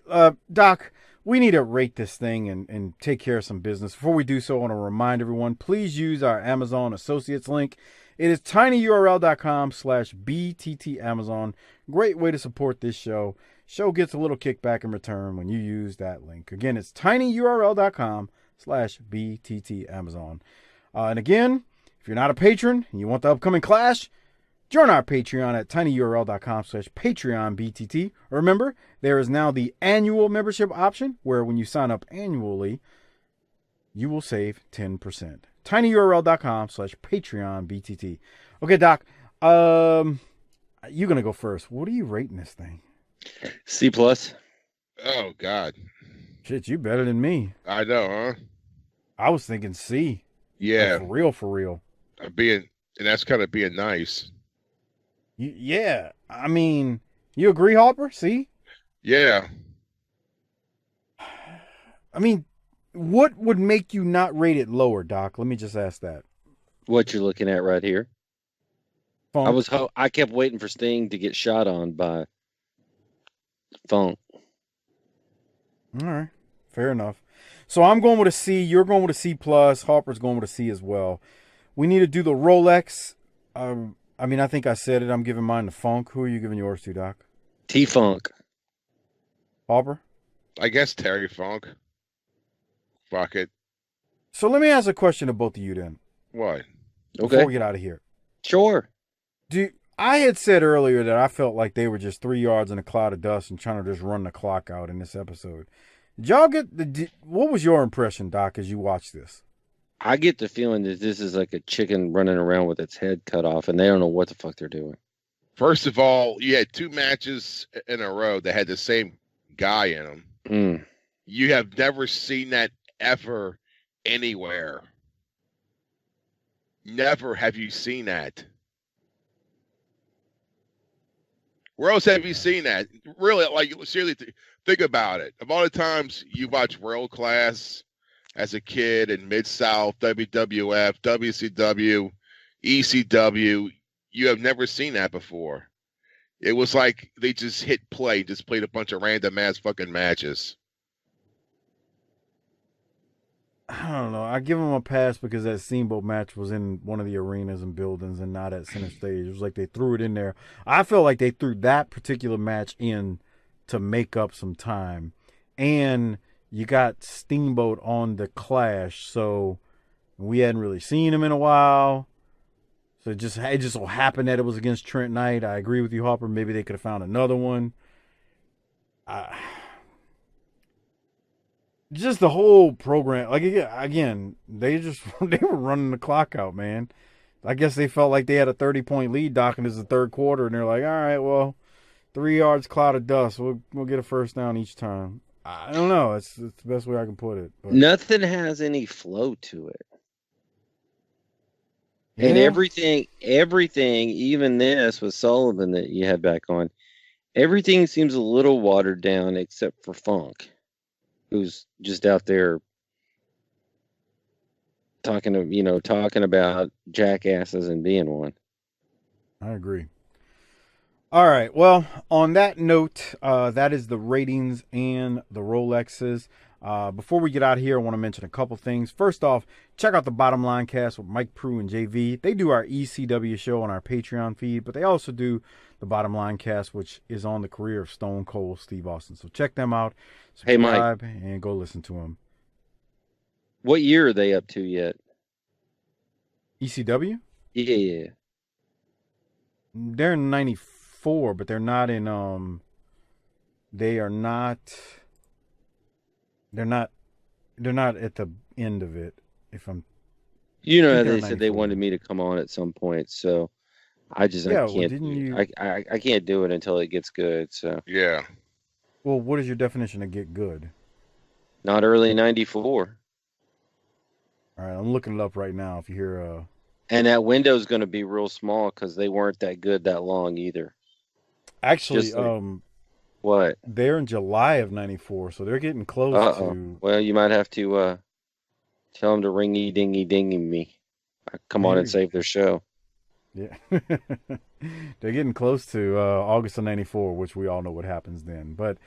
Doc, we need to rate this thing and take care of some business. Before we do so, I want to remind everyone, please use our Amazon Associates link. It is tinyurl.com/BTTAmazon. Great way to support this show. Show gets a little kickback in return when you use that link. Again, it's tinyurl.com/BTTAmazon. And again, if you're not a patron and you want the upcoming clash, join our Patreon at tinyurl.com/PatreonBTT. Remember, there is now the annual membership option where when you sign up annually, you will save 10%. tinyurl.com/PatreonBTT. Okay, Doc, you're going to go first. What are you rating this thing? C+. Oh, God. Shit, you better than me. I know, huh? I was thinking C. Yeah. Like, for real. And that's kind of being nice. Yeah. I mean, you agree, Harper? C? Yeah. I mean, what would make you not rate it lower, Doc? Let me just ask that. What you're looking at right here. Funk. I kept waiting for Sting to get shot on by Funk. All right. Fair enough. So I'm going with a C. You're going with a C+. Harper's going with a C as well. We need to do the Rolex. I think I said it. I'm giving mine to Funk. Who are you giving yours to, Doc? T-Funk. Harper? I guess Terry Funk. Fuck it. So let me ask a question to both of you then. What? Before we get out of here. Sure. I had said earlier that I felt like they were just 3 yards in a cloud of dust and trying to just run the clock out in this episode. Did y'all what was your impression, Doc, as you watched this? I get the feeling that this is like a chicken running around with its head cut off, and they don't know what the fuck they're doing. First of all, you had 2 matches in a row that had the same guy in them. Mm. You have never seen that ever anywhere. Never have you seen that. Where else have you seen that? Really, like, seriously, think about it. Of all the times you watch World Class as a kid in Mid-South, WWF, WCW, ECW, you have never seen that before. It was like they just hit play, just played a bunch of random ass fucking matches. I don't know. I give them a pass because that Steamboat match was in one of the arenas and buildings and not at center stage. It was like they threw it in there. I feel like they threw that particular match in to make up some time. And you got Steamboat on the Clash, so we hadn't really seen him in a while. So it just so happened that it was against Trent Knight. I agree with you, Harper. Maybe they could have found another one. Just the whole program, like, again, they were running the clock out, man. I guess they felt like they had a 30-point lead, Doc, and this is the third quarter, and they're like, all right, well, 3 yards, cloud of dust. We'll get a first down each time. I don't know. It's the best way I can put it. But. Nothing has any flow to it. Yeah. And everything, even this with Sullivan that you had back on, everything seems a little watered down except for Funk, who's just out there talking about jackasses and being one. I agree. All right. Well, on that note, that is the ratings and the Rolexes. Before we get out of here, I want to mention a couple things. First off, check out the Bottom Line Cast with Mike Prue and JV. They do our ECW show on our Patreon feed, but they also do the Bottom Line Cast, which is on the career of Stone Cold Steve Austin. So check them out, subscribe, and go listen to them. What year are they up to yet? ECW? Yeah. They're in 94, but they're not in, they're not at the end of it. They said they wanted me to come on at some point, so I can't do it until it gets good. So Yeah. Well, what is your definition of get good? not early 94. All right, I'm looking it up right now. If you hear And that window's going to be real small because they weren't that good that long either. actually, What? they're in July of 94, so they're getting close to. Well, you might have to tell them to ringy dingy dingy me. Come on and save their show. Yeah, they're getting close to August of 94, which we all know what happens then. But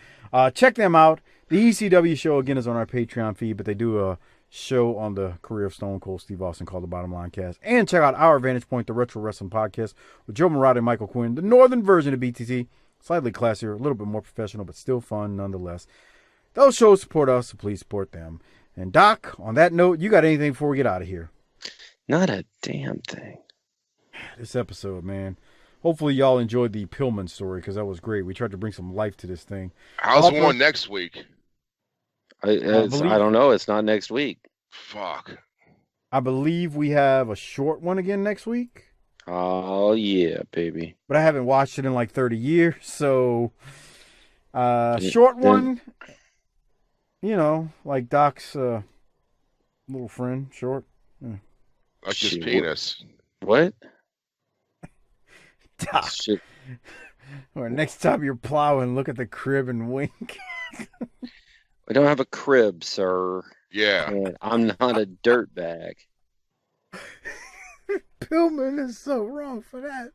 check them out. The ECW show, again, is on our Patreon feed, but they do a show on the career of Stone Cold Steve Austin called The Bottom Line Cast. And check out our Vantage Point, the Retro Wrestling Podcast, with Joe Murata and Michael Quinn, the northern version of BTT. Slightly classier, a little bit more professional, but still fun nonetheless. Those shows support us, so please support them. And Doc, on that note, you got anything before we get out of here? Not a damn thing. This episode, man. Hopefully y'all enjoyed the Pillman story, because that was great. We tried to bring some life to this thing. How's one next week? I don't know. It's not next week. Fuck. I believe we have a short one again next week. Oh, yeah, baby. But I haven't watched it in like 30 years, so short one, like Doc's little friend, short. Yeah. Like his penis. What? Doc. Shit. Or next time you're plowing, look at the crib and wink. We don't have a crib, sir. Yeah. And I'm not a dirtbag. Pillman is so wrong for that.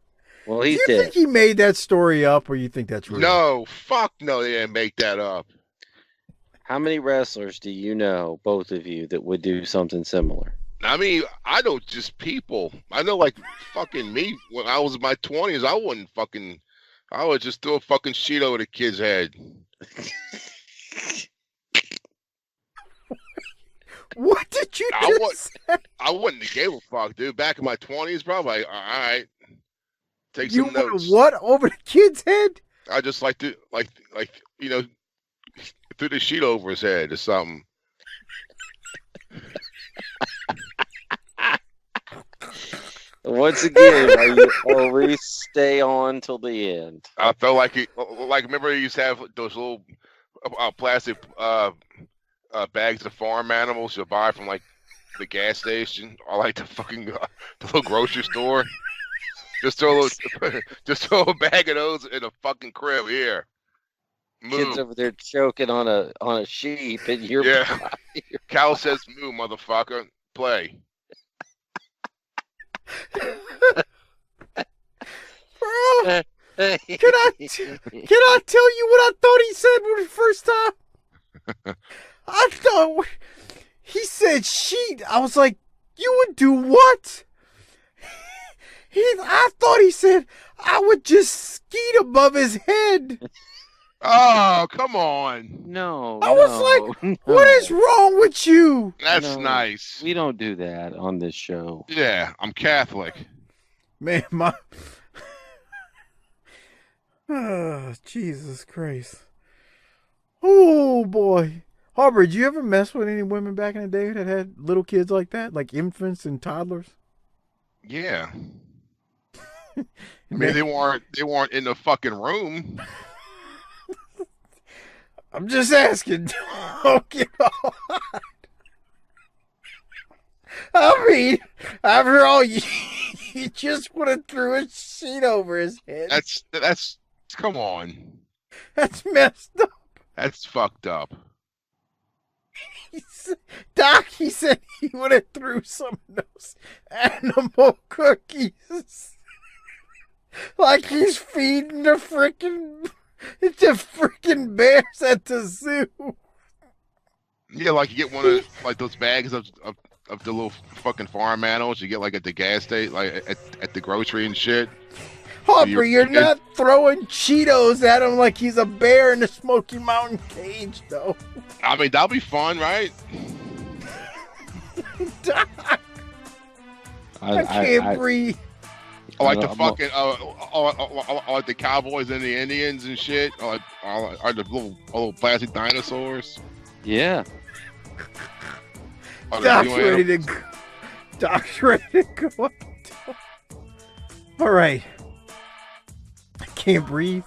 Well, he's Do you dead. think he made that story up, or you think that's real? No, fuck no, they didn't make that up. How many wrestlers do you know, both of you, that would do something similar? I mean, I know just people. I know, like, fucking me, when I was in my 20s, I would just throw a fucking sheet over the kid's head. What did you just say? I wouldn't have gave a fuck, dude. Back in my 20s, probably, all right, take You some notes. what over the kid's head? I just like to, threw the sheet over his head or something. Once again, are you always stay on till the end? I felt like remember you used to have those little plastic bags of farm animals you buy from like the gas station or like the fucking the little grocery store. Just throw a bag of those in a fucking crib here. Moo. Kids over there choking on a sheep, and you're Cal says moo, motherfucker. Play. Bro, can I tell you what I thought he said for the first time? I thought he said sheet. I was like, you would do what? I thought he said I would just skeet above his head. Oh, come on. No. I was like, what is wrong with you? That's nice. We don't do that on this show. Yeah, I'm Catholic. Man, Jesus Christ. Oh, boy. Harper, did you ever mess with any women back in the day that had little kids like that? Like infants and toddlers? Yeah. I mean, they weren't in the fucking room. I'm just asking. Don't get all hot. I mean, after all, you just would have threw a sheet over his head. That's come on. That's messed up. That's fucked up. Doc, he said he would have threw some of those animal cookies. Like he's feeding the freaking bears at the zoo. Yeah, like you get one of like those bags of the little fucking farm animals you get like at the gas station, like at the grocery and shit. Harper, you're not throwing Cheetos at him like he's a bear in the Smoky Mountain cage, though. I mean, that'll be fun, right? Doc, I can't breathe. Like the fucking like the cowboys and the Indians and shit. Like the little plastic dinosaurs. Yeah. Doc's ready to go. All right. I can't breathe.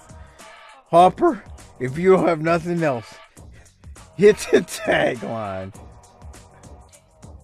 Harper, if you don't have nothing else, hit the tagline.